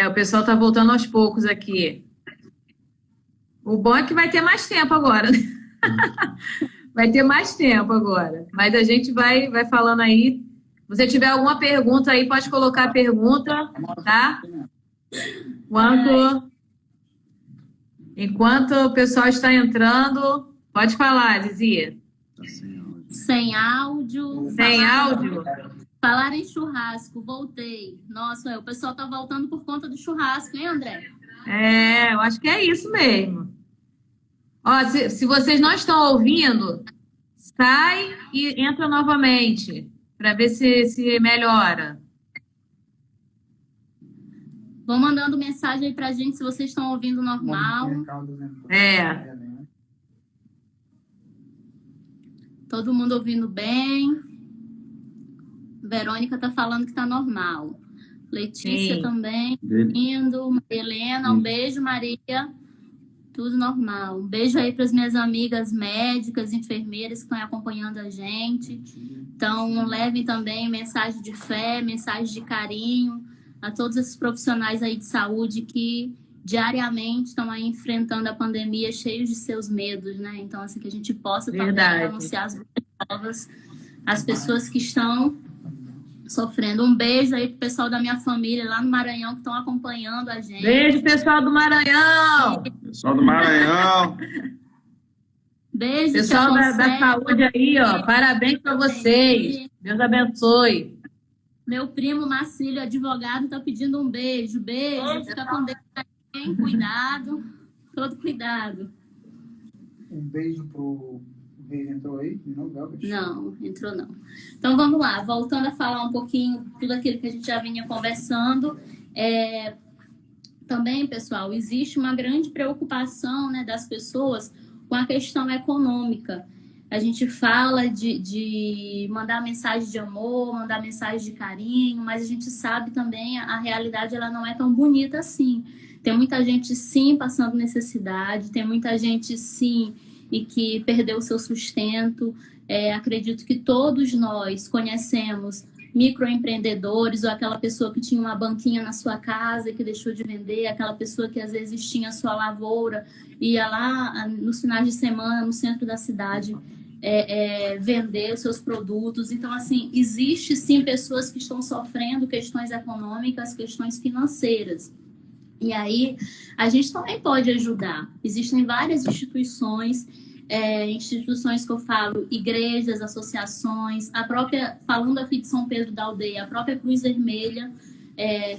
O pessoal está voltando aos poucos aqui. O bom é que vai ter mais tempo agora, né? Vai ter mais tempo agora. Mas a gente vai falando aí. Se você tiver alguma pergunta aí, pode colocar a pergunta, tá? Enquanto o pessoal está entrando, pode falar, Zizia. Sem áudio. Sem áudio? Falar em churrasco, voltei. Nossa, o pessoal tá voltando por conta do churrasco, hein, André? Eu acho que é isso mesmo. Ó, se vocês não estão ouvindo, sai e entra novamente, para ver se melhora. Vão mandando mensagem aí pra gente se vocês estão ouvindo normal. Todo mundo ouvindo bem. Verônica tá falando que tá normal. Letícia também. Indo. Maria Helena, um beijo, Maria. Tudo normal. Um beijo aí para as minhas amigas médicas, enfermeiras que estão acompanhando a gente. Então, levem também mensagem de fé, mensagem de carinho a todos esses profissionais aí de saúde que diariamente estão aí enfrentando a pandemia cheios de seus medos, né? Então, assim, que a gente possa também anunciar as boas novas às pessoas que estão sofrendo. Um beijo aí pro pessoal da minha família lá no Maranhão que estão acompanhando a gente. Beijo, pessoal do Maranhão! Pessoal do Maranhão! Beijo, pessoal da saúde aí, ó. Parabéns para vocês. Deus abençoe. Meu primo Marcílio, advogado, tá pedindo um beijo. Beijo, fica com Deus aí, cuidado, todo cuidado. Um beijo pro Reis, entrou aí? Não, entrou não. Então vamos lá, voltando a falar um pouquinho tudo aquilo que a gente já vinha conversando. Também, pessoal, existe uma grande preocupação, né, das pessoas com a questão econômica. A gente fala de mandar mensagem de amor, mandar mensagem de carinho, mas a gente sabe também a realidade ela não é tão bonita assim. Tem muita gente, sim, passando necessidade, tem muita gente, sim, e que perdeu o seu sustento. Acredito que todos nós conhecemos microempreendedores ou aquela pessoa que tinha uma banquinha na sua casa e que deixou de vender, aquela pessoa que às vezes tinha sua lavoura e ia lá nos finais de semana no centro da cidade vender os seus produtos. Então, assim, existe sim pessoas que estão sofrendo questões econômicas, questões financeiras. E aí, a gente também pode ajudar. Existem várias instituições que eu falo, igrejas, associações, a própria, falando aqui de São Pedro da Aldeia, a própria Cruz Vermelha,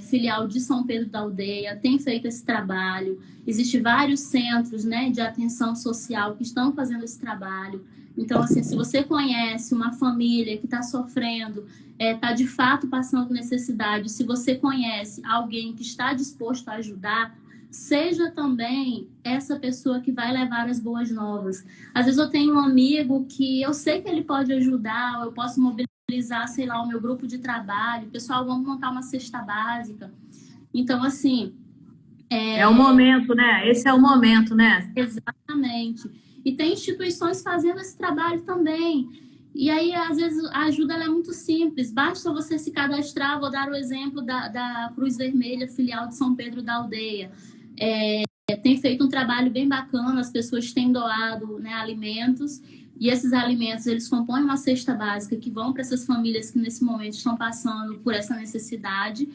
filial de São Pedro da Aldeia, tem feito esse trabalho. Existem vários centros, né, de atenção social que estão fazendo esse trabalho. Então, assim, se você conhece uma família que está sofrendo, está de fato passando necessidade, se você conhece alguém que está disposto a ajudar, seja também essa pessoa que vai levar as boas novas. Às vezes eu tenho um amigo que eu sei que ele pode ajudar, ou eu posso mobilizar, sei lá, o meu grupo de trabalho. Pessoal, vamos montar uma cesta básica. Então, assim... É o momento, né? Esse é o momento, né? Exatamente. E tem instituições fazendo esse trabalho também. E aí, às vezes, a ajuda ela é muito simples. Basta você se cadastrar. Vou dar o exemplo da Cruz Vermelha, filial de São Pedro da Aldeia. Tem feito um trabalho bem bacana. As pessoas têm doado, né, alimentos. E esses alimentos, eles compõem uma cesta básica que vão para essas famílias que, nesse momento, estão passando por essa necessidade.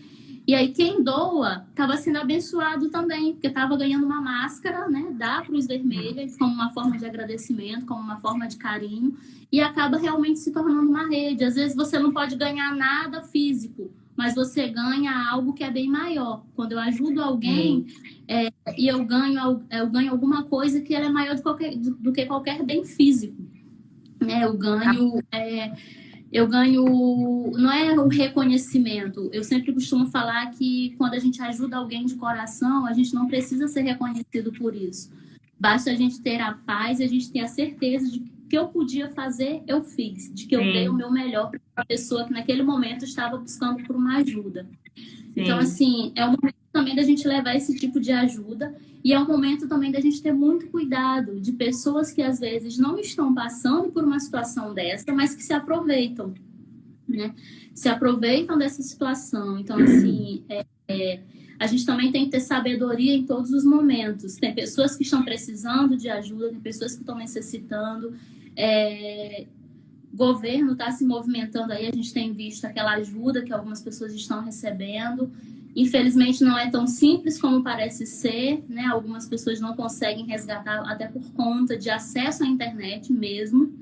E aí quem doa estava sendo abençoado também, porque estava ganhando uma máscara, né, da Cruz Vermelha, como uma forma de agradecimento, como uma forma de carinho, e acaba realmente se tornando uma rede. Às vezes você não pode ganhar nada físico, mas você ganha algo que é bem maior. Quando eu ajudo alguém e eu ganho alguma coisa que ela é maior do que qualquer bem físico. Né? Eu ganho, não é o reconhecimento. Eu sempre costumo falar que quando a gente ajuda alguém de coração, a gente não precisa ser reconhecido por isso. Basta a gente ter a paz e a gente ter a certeza de que o que eu podia fazer, eu fiz. De que eu dei o meu melhor para a pessoa que naquele momento estava buscando por uma ajuda. Então, assim, é um momento também da gente levar esse tipo de ajuda e é um momento também da gente ter muito cuidado de pessoas que às vezes não estão passando por uma situação dessa, mas que se aproveitam, né? Se aproveitam dessa situação. Então, assim, a gente também tem que ter sabedoria em todos os momentos. Tem pessoas que estão precisando de ajuda, tem pessoas que estão necessitando. O governo está se movimentando aí, a gente tem visto aquela ajuda que algumas pessoas estão recebendo. Infelizmente não é tão simples como parece ser, né? Algumas pessoas não conseguem resgatar até por conta de acesso à internet mesmo,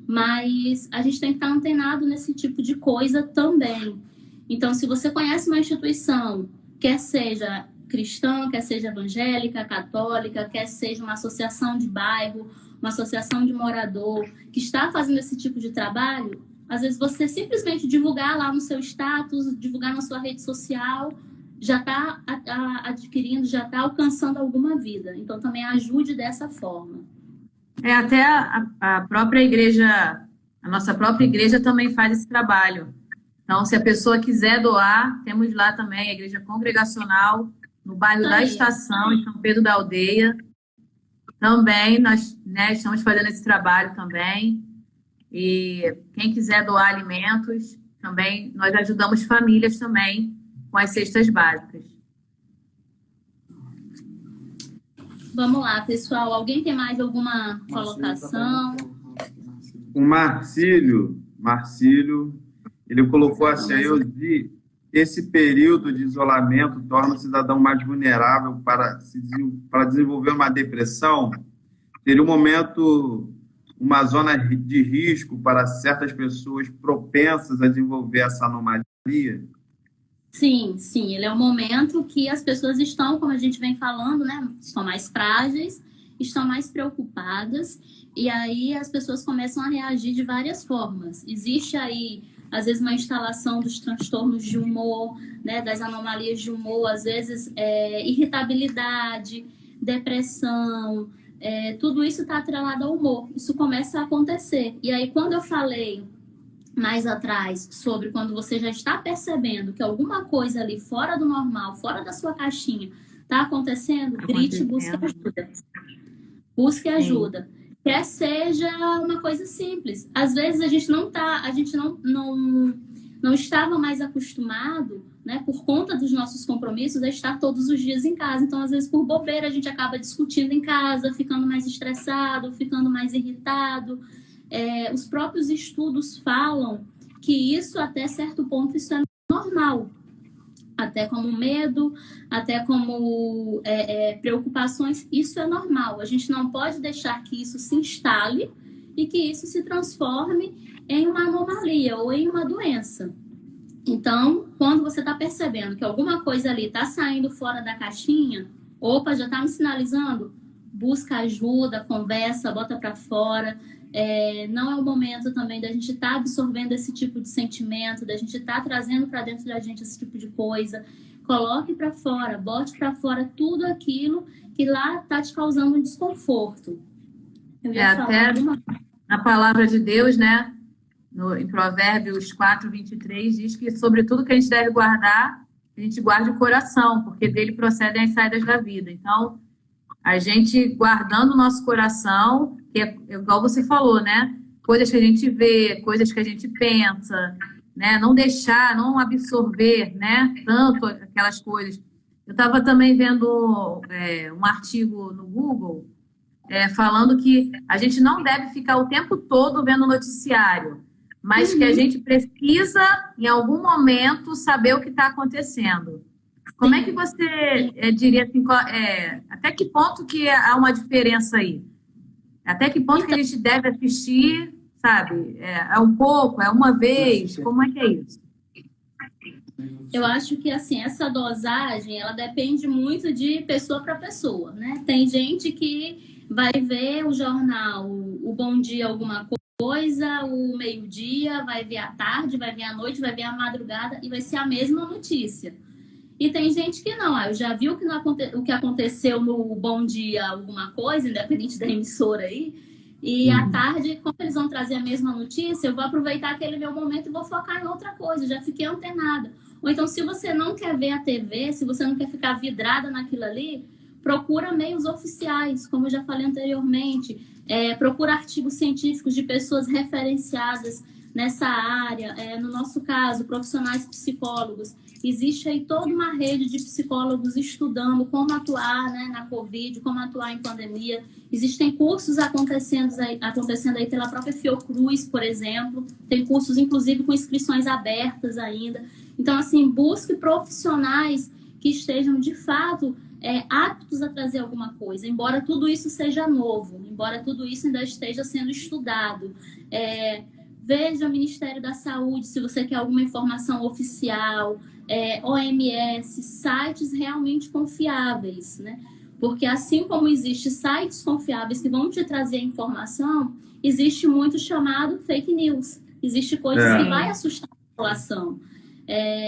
mas a gente tem que estar antenado nesse tipo de coisa também. Então, se você conhece uma instituição, quer seja cristã, quer seja evangélica, católica, quer seja uma associação de bairro, uma associação de morador, que está fazendo esse tipo de trabalho, às vezes você simplesmente divulgar lá no seu status, divulgar na sua rede social, já está adquirindo, já está alcançando alguma vida. Então, também ajude dessa forma. Até a própria igreja, a nossa própria igreja também faz esse trabalho. Então, se a pessoa quiser doar, temos lá também a igreja congregacional, no bairro da Estação, em São Pedro da Aldeia. Também nós, né, estamos fazendo esse trabalho também. E quem quiser doar alimentos, também nós ajudamos famílias também com as cestas básicas. Vamos lá, pessoal. Alguém tem mais alguma colocação? O Marcílio, ele colocou assim, esse período de isolamento torna o cidadão mais vulnerável para desenvolver uma depressão. Seria um momento, uma zona de risco para certas pessoas propensas a desenvolver essa anomalia? Sim, ele é um momento que as pessoas estão, como a gente vem falando, né, estão mais frágeis, estão mais preocupadas, e aí as pessoas começam a reagir de várias formas. Existe aí, às vezes, uma instalação dos transtornos de humor, né, das anomalias de humor, às vezes irritabilidade, depressão, tudo isso está atrelado ao humor. Isso começa a acontecer. E aí, quando eu falei mais atrás sobre quando você já está percebendo que alguma coisa ali fora do normal, fora da sua caixinha, está acontecendo, grite, busque ajuda. Busque ajuda. Quer seja uma coisa simples. Às vezes a gente não estava mais acostumado, né, por conta dos nossos compromissos, a estar todos os dias em casa. Então, às vezes, por bobeira, a gente acaba discutindo em casa, ficando mais estressado, ficando mais irritado. Os próprios estudos falam que isso, até certo ponto, isso é normal. Até como medo, até como preocupações, isso é normal. A gente não pode deixar que isso se instale e que isso se transforme em uma anomalia ou em uma doença. Então, quando você está percebendo que alguma coisa ali está saindo fora da caixinha, opa, já está me sinalizando, busca ajuda, conversa, bota para fora. Não é o momento também da gente estar absorvendo esse tipo de sentimento, da gente estar trazendo para dentro da gente esse tipo de coisa. Coloque para fora, bote para fora tudo aquilo que lá está te causando um desconforto. Eu ia falar até na palavra de Deus, né? Em Provérbios 4:23, diz que sobre tudo que a gente deve guardar, a gente guarde o coração, porque dele procedem as saídas da vida. Então, a gente guardando o nosso coração, que é igual você falou, né? Coisas que a gente vê, coisas que a gente pensa, né? Não deixar, não absorver, né? Tanto aquelas coisas. Eu estava também vendo um artigo no Google falando que a gente não deve ficar o tempo todo vendo noticiário. mas que a gente precisa, em algum momento, saber o que está acontecendo. Como é que você diria assim, até que ponto que há uma diferença aí? Até que ponto que a gente deve assistir, sabe? É um pouco, é uma vez? Como é que é isso? Eu acho que, assim, essa dosagem, ela depende muito de pessoa para pessoa, né? Tem gente que vai ver o jornal, o Bom Dia alguma coisa, o meio-dia, vai ver à tarde, vai ver à noite, vai ver à madrugada e vai ser a mesma notícia. E tem gente que não, eu já vi o que aconteceu no Bom Dia alguma coisa, independente da emissora aí, e à tarde, como eles vão trazer a mesma notícia, eu vou aproveitar aquele meu momento e vou focar em outra coisa, já fiquei antenada. Ou então, se você não quer ver a TV, se você não quer ficar vidrada naquilo ali, procura meios oficiais, como eu já falei anteriormente, procura artigos científicos de pessoas referenciadas nessa área, no nosso caso, profissionais psicólogos. Existe aí toda uma rede de psicólogos estudando como atuar, né, na Covid, como atuar em pandemia. Existem cursos acontecendo aí pela própria Fiocruz, por exemplo. Tem cursos, inclusive, com inscrições abertas ainda. Então, assim, busque profissionais que estejam, de fato, aptos a trazer alguma coisa, embora tudo isso seja novo, embora tudo isso ainda esteja sendo estudado. Veja o Ministério da Saúde, se você quer alguma informação oficial, OMS, sites realmente confiáveis, né? Porque assim como existem sites confiáveis que vão te trazer a informação, existe muito chamado fake news. Existe coisas que vai assustar a população.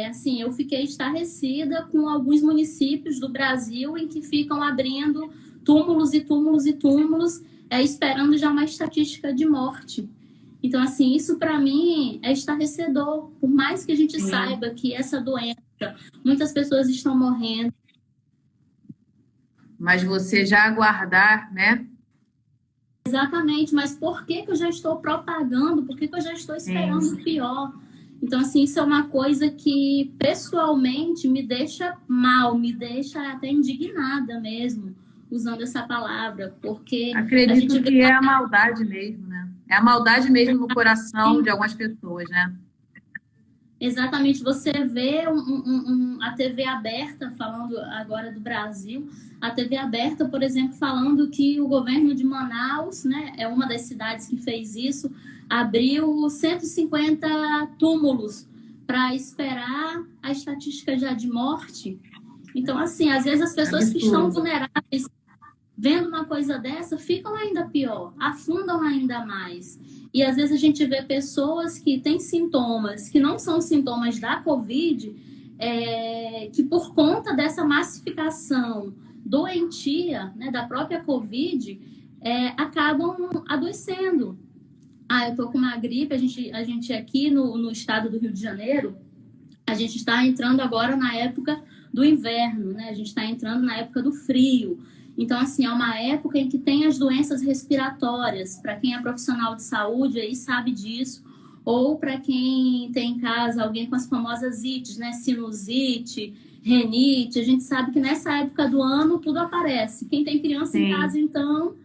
Assim, eu fiquei estarrecida com alguns municípios do Brasil em que ficam abrindo túmulos e túmulos e túmulos, esperando já uma estatística de morte. Então, assim, isso para mim é estarrecedor. Por mais que a gente saiba que essa doença, muitas pessoas estão morrendo. Mas você já aguardar, né? Exatamente, mas por que eu já estou propagando? Por que eu já estou esperando o pior? Então, assim, isso é uma coisa que, pessoalmente, me deixa mal, me deixa até indignada mesmo, usando essa palavra, porque... Acredito que é a maldade mesmo, né? É a maldade mesmo no coração de algumas pessoas, né? Exatamente, você vê a TV aberta, falando agora do Brasil, a TV aberta, por exemplo, falando que o governo de Manaus, né, é uma das cidades que fez isso, abriu 150 túmulos para esperar a estatística já de morte. Então, assim, às vezes as pessoas que estão vulneráveis, vendo uma coisa dessa, ficam ainda pior, afundam ainda mais. E às vezes a gente vê pessoas que têm sintomas que não são sintomas da Covid, que por conta dessa massificação doentia, né, da própria Covid, acabam adoecendo. Eu tô com uma gripe, a gente aqui no estado do Rio de Janeiro, a gente está entrando agora na época do inverno, né? A gente está entrando na época do frio. Então, assim, é uma época em que tem as doenças respiratórias. Para quem é profissional de saúde aí sabe disso. Ou para quem tem em casa alguém com as famosas ites, né? Sinusite, renite. A gente sabe que nessa época do ano tudo aparece. Quem tem criança em casa, então,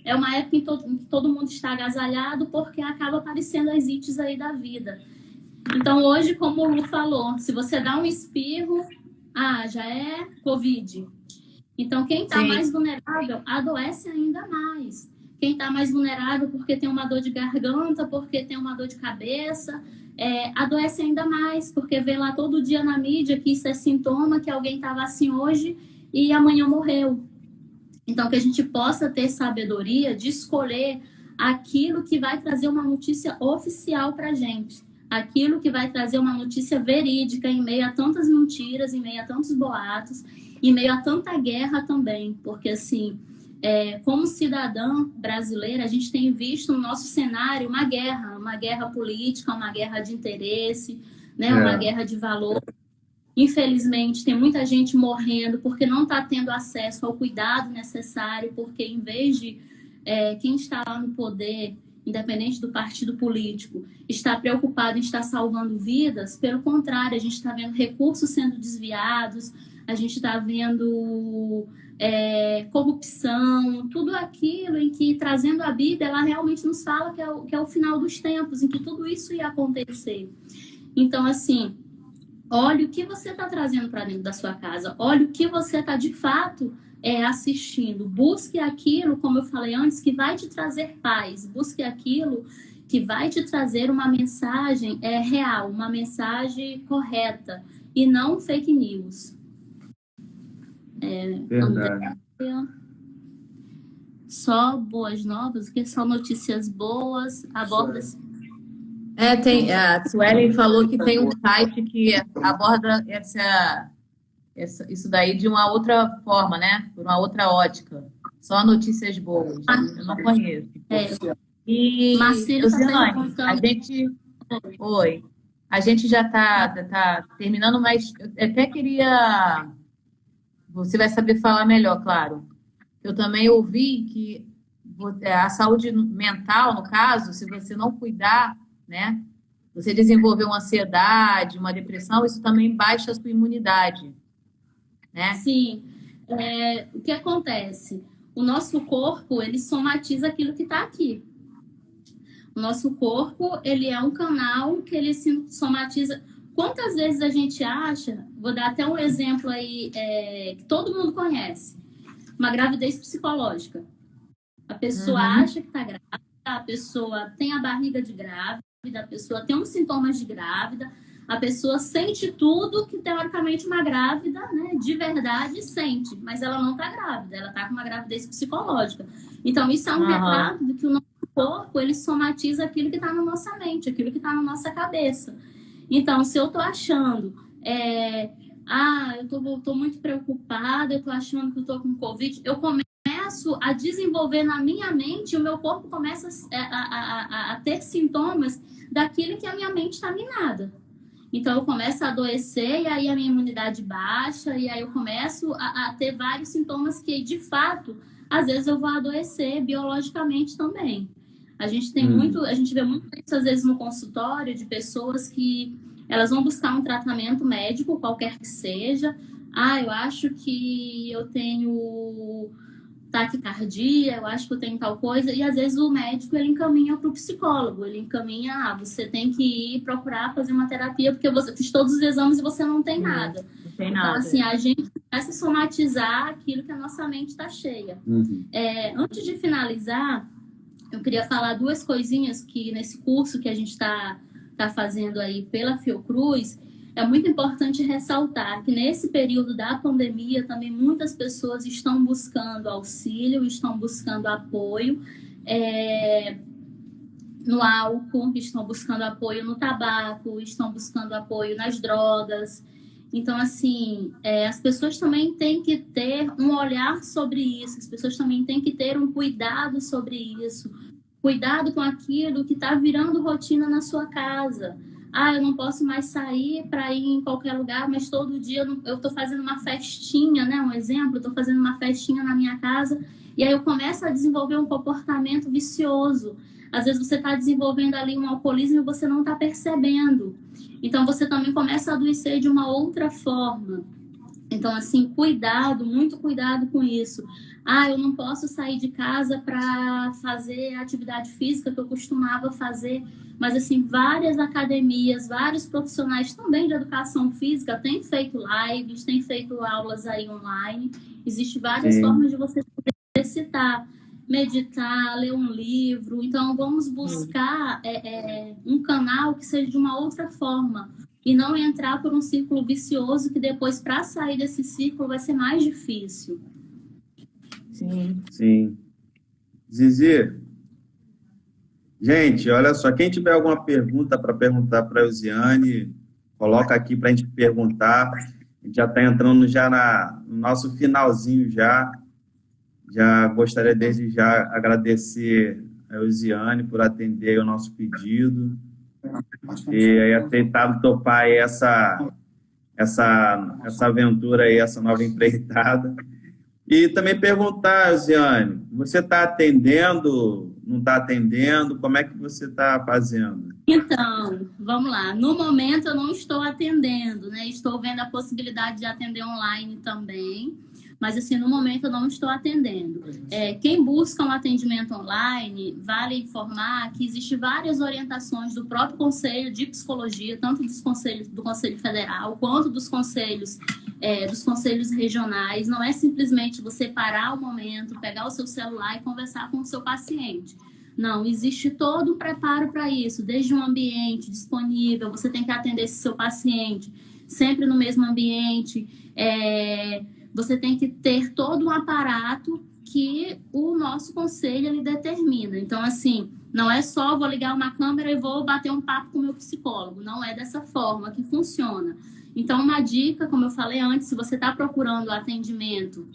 é uma época em que todo mundo está agasalhado porque acaba aparecendo as ites aí da vida. Então, hoje, como o Lu falou, se você dá um espirro, já é Covid. Então, quem está mais vulnerável adoece ainda mais. Quem está mais vulnerável porque tem uma dor de garganta, porque tem uma dor de cabeça, adoece ainda mais, porque vê lá todo dia na mídia que isso é sintoma, que alguém estava assim hoje e amanhã morreu. Então, que a gente possa ter sabedoria de escolher aquilo que vai trazer uma notícia oficial para a gente. Aquilo que vai trazer uma notícia verídica em meio a tantas mentiras, em meio a tantos boatos, em meio a tanta guerra também, porque assim, como cidadã brasileira, a gente tem visto no nosso cenário uma guerra política, uma guerra de interesse, né? Uma guerra de valor. Infelizmente, tem muita gente morrendo porque não está tendo acesso ao cuidado necessário, porque em vez de quem está lá no poder, independente do partido político, está preocupado em estar salvando vidas, pelo contrário, a gente está vendo recursos sendo desviados, a gente está vendo corrupção, tudo aquilo em que, trazendo a Bíblia, ela realmente nos fala que é o final dos tempos, em que tudo isso ia acontecer. Então, assim, olha o que você está trazendo para dentro da sua casa, olha o que você está, de fato, assistindo. Busque aquilo, como eu falei antes, que vai te trazer paz. Busque aquilo que vai te trazer uma mensagem real, uma mensagem correta, e não fake news. Verdade. Andréia, só boas novas, que só notícias boas, aborda... A Suelen falou que tem um site que aborda isso daí de uma outra forma, né? Por uma outra ótica. Só notícias boas. Eu não conheço. E, Marcelo tá Luciane, perguntando... Oi. A gente já tá terminando, mas eu até queria... Você vai saber falar melhor, claro. Eu também ouvi que a saúde mental, no caso, se você não cuidar, né? Você desenvolver uma ansiedade, uma depressão, isso também baixa a sua imunidade, né? Sim. O que acontece? O nosso corpo, ele somatiza aquilo que está aqui. O nosso corpo, ele é um canal que ele se somatiza. Quantas vezes a gente acha, vou dar até um exemplo aí, que todo mundo conhece, uma gravidez psicológica. A pessoa acha que está grávida, a pessoa tem a barriga de grávida, a pessoa tem uns sintomas de grávida, a pessoa sente tudo que, teoricamente, uma grávida, né, de verdade sente, mas ela não está grávida, ela está com uma gravidez psicológica. Então, isso é um retrato de que o nosso corpo, ele somatiza aquilo que está na nossa mente, aquilo que está na nossa cabeça. Então, se eu estou achando, eu tô muito preocupada, eu estou achando que eu estou com Covid, eu começo a desenvolver na minha mente, o meu corpo começa a ter sintomas daquilo que a minha mente está minada. Então, eu começo a adoecer, e aí a minha imunidade baixa, e aí eu começo a ter vários sintomas que, de fato, às vezes eu vou adoecer biologicamente também. A gente vê muito isso, às vezes, no consultório, de pessoas que elas vão buscar um tratamento médico, qualquer que seja. Eu acho que eu tenho taquicardia, eu acho que eu tenho tal coisa, e às vezes o médico, ele encaminha para o psicólogo, ele encaminha, você tem que ir procurar fazer uma terapia, porque você fez todos os exames e você não tem nada. Não tem nada. Então, assim, a gente começa a somatizar aquilo que a nossa mente está cheia. Antes de finalizar, eu queria falar duas coisinhas que nesse curso que a gente está fazendo aí pela Fiocruz, é muito importante ressaltar que nesse período da pandemia também muitas pessoas estão buscando auxílio, estão buscando apoio no álcool, estão buscando apoio no tabaco, estão buscando apoio nas drogas. Então, assim, as pessoas também têm que ter um olhar sobre isso, as pessoas também têm que ter um cuidado sobre isso. Cuidado com aquilo que está virando rotina na sua casa. Eu não posso mais sair para ir em qualquer lugar, mas todo dia eu estou fazendo uma festinha, né? Um exemplo, estou fazendo uma festinha na minha casa, e aí eu começo a desenvolver um comportamento vicioso. Às vezes você está desenvolvendo ali um alcoolismo e você não está percebendo. Então, você também começa a adoecer de uma outra forma. Então, assim, cuidado, muito cuidado com isso. Eu não posso sair de casa para fazer a atividade física que eu costumava fazer. Mas, assim, várias academias, vários profissionais também de educação física têm feito lives, têm feito aulas aí online. Existem várias formas de você exercitar, meditar, ler um livro. Então, vamos buscar um canal que seja de uma outra forma. E não entrar por um círculo vicioso que depois, para sair desse círculo, vai ser mais difícil. Sim. Zizi, gente, olha só, quem tiver alguma pergunta para perguntar para a Elziane, coloca aqui para a gente perguntar. A gente já está entrando no nosso finalzinho já. Já gostaria desde já agradecer a Elziane por atender o nosso pedido e aceitado topar aí essa aventura aí, essa nova empreitada. E também perguntar, Elziane, você está atendendo não está atendendo? Como é que você está fazendo? Então, vamos lá. No momento eu não estou atendendo, né? Estou vendo a possibilidade de atender online também, mas assim, no momento eu não estou atendendo. Quem busca um atendimento online, vale informar que existem várias orientações do próprio Conselho de Psicologia, tanto do Conselho Federal quanto dos conselhos regionais. Não é simplesmente você parar o momento, pegar o seu celular e conversar com o seu paciente. Não, existe todo um preparo para isso, desde um ambiente disponível, você tem que atender esse seu paciente sempre no mesmo ambiente, você tem que ter todo um aparato que o nosso conselho ele determina. Então, assim, não é só vou ligar uma câmera e vou bater um papo com o meu psicólogo, não é dessa forma que funciona. Então, uma dica, como eu falei antes, se você está procurando atendimento,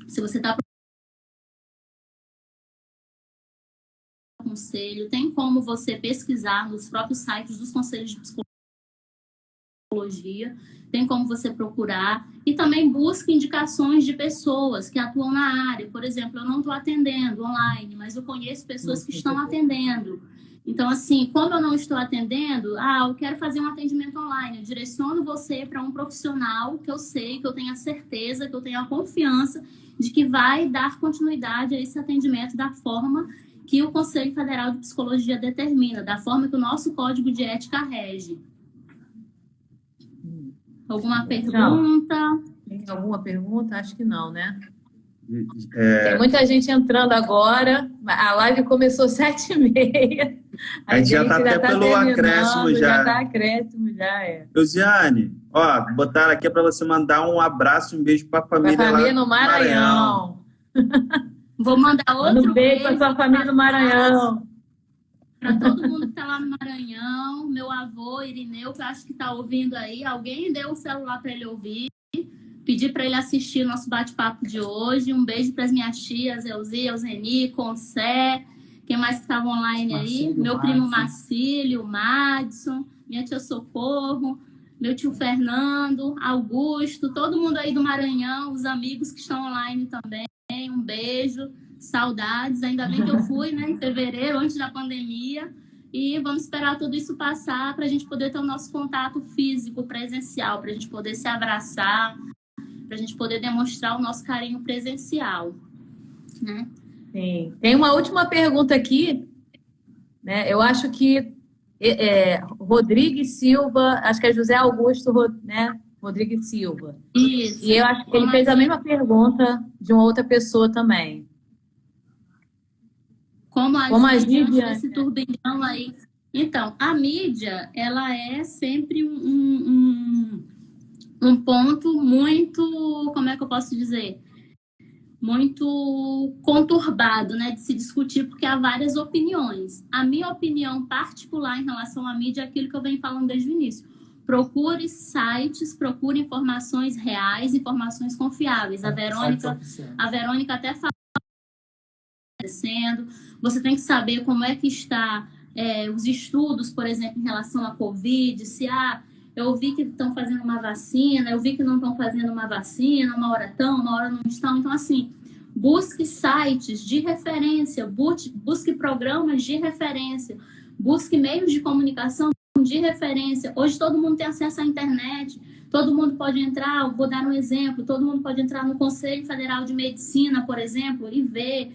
se você está conselho, tem como você pesquisar nos próprios sites dos conselhos de psicologia, tem como você procurar e também busque indicações de pessoas que atuam na área. Por exemplo, eu não estou atendendo online, mas eu conheço pessoas que estão atendendo. Então, assim, como eu não estou atendendo, eu quero fazer um atendimento online, eu direciono você para um profissional que eu sei, que eu tenho a certeza, que eu tenho a confiança de que vai dar continuidade a esse atendimento da forma que o Conselho Federal de Psicologia determina, da forma que o nosso Código de Ética rege. Alguma pergunta? Tem alguma pergunta? Acho que não, né? É, Tem muita gente entrando agora. A live começou 7h30. A gente já está até pelo acréscimo já. Já está acréscimo, já é. Josiane, botaram aqui para você mandar um abraço, um beijo para a família Pra família lá no Maranhão. Vou mandar outro Manda um beijo para sua família no Maranhão. Para todo mundo que está lá no Maranhão, meu avô Irineu, que eu acho que está ouvindo aí, alguém deu o celular para ele ouvir, pedi para ele assistir o nosso bate-papo de hoje. Um beijo para as minhas tias, Elzia, Euzeni, Concé, quem mais que estava online aí? Marcílio, Meu primo Marcílio, Madison, minha tia Socorro, meu tio Fernando, Augusto, todo mundo aí do Maranhão, os amigos que estão online também. Um beijo, saudades. Ainda bem que eu fui, né, em fevereiro, antes da pandemia. E vamos esperar tudo isso passar para a gente poder ter o nosso contato físico, presencial, para a gente poder se abraçar, para a gente poder demonstrar o nosso carinho presencial, né? Sim. Tem uma última pergunta aqui, né? Eu acho que Rodrigues Silva, acho que é José Augusto, né? Rodrigues Silva. Isso. E eu acho que ele fez a mesma pergunta de uma outra pessoa também. Como agir diante mídia desse turbilhão aí? Então, a mídia, ela é sempre um ponto muito, como é que eu posso dizer? Muito conturbado, né, de se discutir, porque há várias opiniões. A minha opinião particular em relação à mídia é aquilo que eu venho falando desde o início. Procure sites, procure informações reais, informações confiáveis. A Verônica até falou acontecendo. Você tem que saber como é que está os estudos, por exemplo, em relação à Covid, se eu vi que estão fazendo uma vacina, eu vi que não estão fazendo uma vacina, uma hora estão, uma hora não estão. Então, assim, busque sites de referência, busque programas de referência, busque meios de comunicação de referência. Hoje todo mundo tem acesso à internet, todo mundo pode entrar, vou dar um exemplo, todo mundo pode entrar no Conselho Federal de Medicina, por exemplo, e ver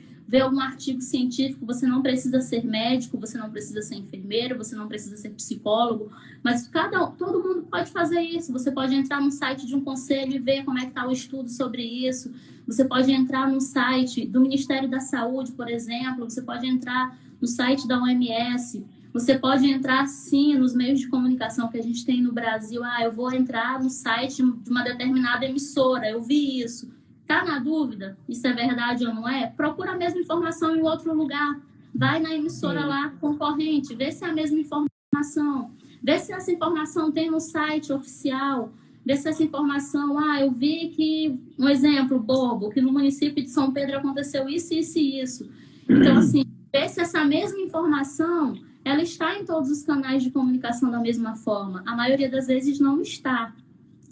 um artigo científico. Você não precisa ser médico, você não precisa ser enfermeiro, você não precisa ser psicólogo, mas todo mundo pode fazer isso. Você pode entrar no site de um conselho e ver como é que está o estudo sobre isso. Você pode entrar no site do Ministério da Saúde, por exemplo, você pode entrar no site da OMS, você pode entrar, sim, nos meios de comunicação que a gente tem no Brasil. Eu vou entrar no site de uma determinada emissora, eu vi isso. Tá na dúvida? Isso é verdade ou não é? Procura a mesma informação em outro lugar. Vai na emissora lá, concorrente, vê se é a mesma informação. Vê se essa informação tem no site oficial. Vê se essa informação, eu vi que, um exemplo bobo, que no município de São Pedro aconteceu isso, isso e isso. Então, assim, vê se essa mesma informação, ela está em todos os canais de comunicação da mesma forma. A maioria das vezes não está.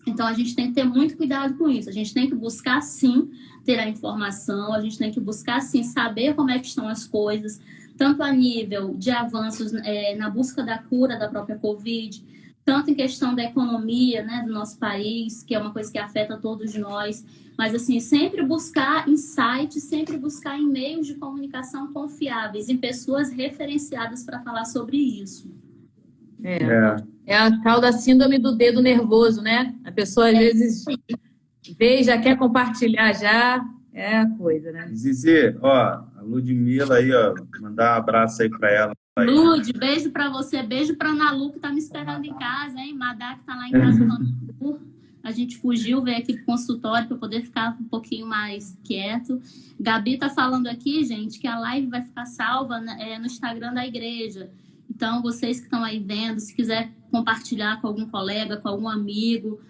Então, a gente tem que ter muito cuidado com isso. A gente tem que buscar, sim, ter a informação. A gente tem que buscar, sim, saber como é que estão as coisas. tanto a nível de avanços na busca da cura da própria Covid, tanto em questão da economia, né, do nosso país, que é uma coisa que afeta todos nós, mas assim, sempre buscar insights, sempre buscar em meios de comunicação confiáveis, em pessoas referenciadas para falar sobre isso. É a tal da síndrome do dedo nervoso, né? A pessoa às vezes vê, já quer compartilhar já, é a coisa, né? Zizi, ó, a Ludmilla aí, ó, mandar um abraço aí pra ela. Lud, beijo para você, beijo para Ana Lu, que tá me esperando em casa, hein? Madá, que tá lá em casa com a gente fugiu, veio aqui pro consultório para poder ficar um pouquinho mais quieto. Gabi tá falando aqui, gente, que a live vai ficar salva no Instagram da igreja. Então, vocês que estão aí vendo, se quiser compartilhar com algum colega, com algum amigo,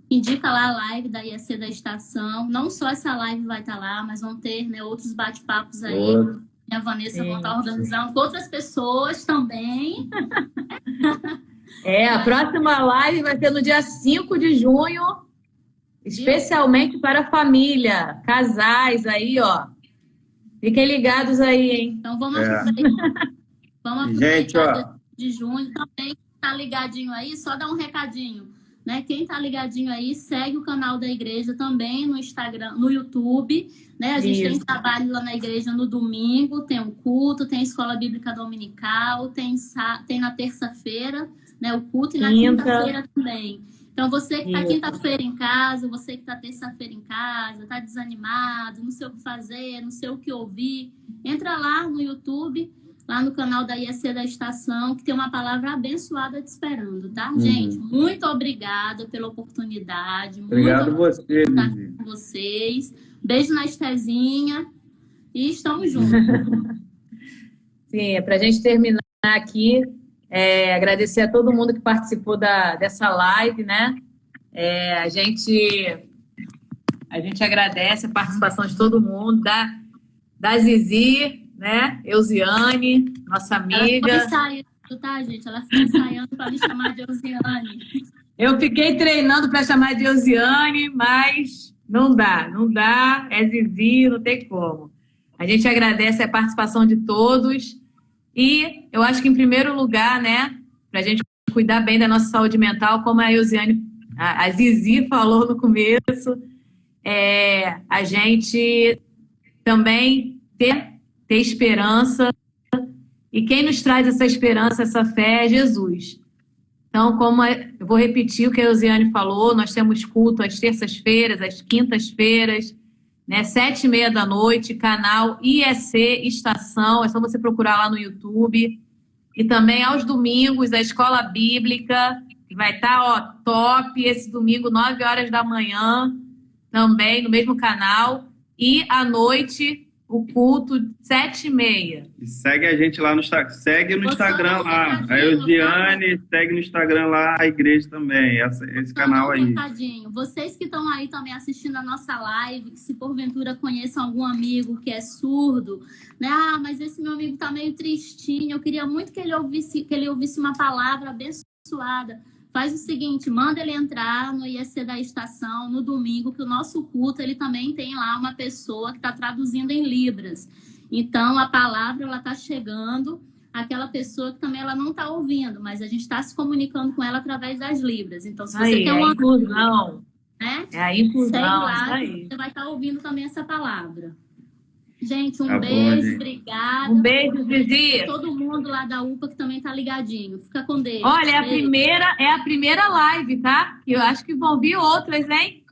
indica lá a live da IEC da Estação. Não só essa live vai estar lá, mas vão ter, né, outros bate-papos aí. E a Vanessa vão estar organizando com outras pessoas também. A próxima live vai ser no dia 5 de junho, especialmente para a família, casais aí, ó. Fiquem ligados aí, hein? Então, vamos aproveitar. Vamos aproveitar gente, ó, de junho também. Tá ligadinho aí, só dá um recadinho, né? Quem tá ligadinho aí, segue o canal da igreja também no Instagram, no YouTube, né? A gente tem trabalho lá na igreja no domingo, tem um culto, tem a escola bíblica dominical, tem na terça-feira, né, o culto, e na quinta-feira também. Então, você que tá quinta-feira em casa, você que tá terça-feira em casa, tá desanimado, não sei o que fazer, não sei o que ouvir, entra lá no YouTube, lá no canal da IEC da Estação, que tem uma palavra abençoada te esperando, tá? Gente, muito obrigada pela oportunidade. Obrigado muito você, Lizy. Com vocês. Beijo na Estezinha. E estamos juntos. Sim, para a gente terminar aqui, agradecer a todo mundo que participou dessa live, né? A gente agradece a participação de todo mundo, da Zizi, né? Eusiane, nossa amiga. Ela ficou ensaiando, tá, gente? Ela ficou ensaiando para me chamar de Eusiane. Eu fiquei treinando para chamar de Eusiane, mas não dá, é Zizi, não tem como. A gente agradece a participação de todos e eu acho que, em primeiro lugar, né, para a gente cuidar bem da nossa saúde mental, como a Eusiane, a Zizi falou no começo, a gente também ter esperança, e quem nos traz essa esperança, essa fé é Jesus. Então, eu vou repetir o que a Eusiane falou, nós temos culto às terças-feiras, às quintas-feiras, né, 7h30 da noite, canal IEC Estação, é só você procurar lá no YouTube, e também aos domingos, a Escola Bíblica, que vai estar top esse domingo, 9 horas da manhã, também no mesmo canal, e à noite o culto 7h30. E segue a gente lá no Instagram. Segue no Instagram lá. A Eusiane, segue no Instagram lá a igreja também. Esse canal aí. Vocês que estão aí também assistindo a nossa live, que se porventura conheçam algum amigo que é surdo, né? Mas esse meu amigo tá meio tristinho. Eu queria muito que ele ouvisse uma palavra abençoada. Faz o seguinte, manda ele entrar no IEC da Estação no domingo, que o nosso culto, ele também tem lá uma pessoa que está traduzindo em Libras. Então, a palavra, ela está chegando, aquela pessoa que também ela não está ouvindo, mas a gente está se comunicando com ela através das Libras. Então, se você tem uma inclusão, né? A inclusão, segue lá, aí. você vai estar ouvindo também essa palavra. Gente, Tá beijo, bom, gente. obrigada. Um beijo, Zizi. Todo mundo lá da UPA que também tá ligadinho. Fica com Deus. Olha, é a primeira live, tá? Eu acho que vão vir outras, hein?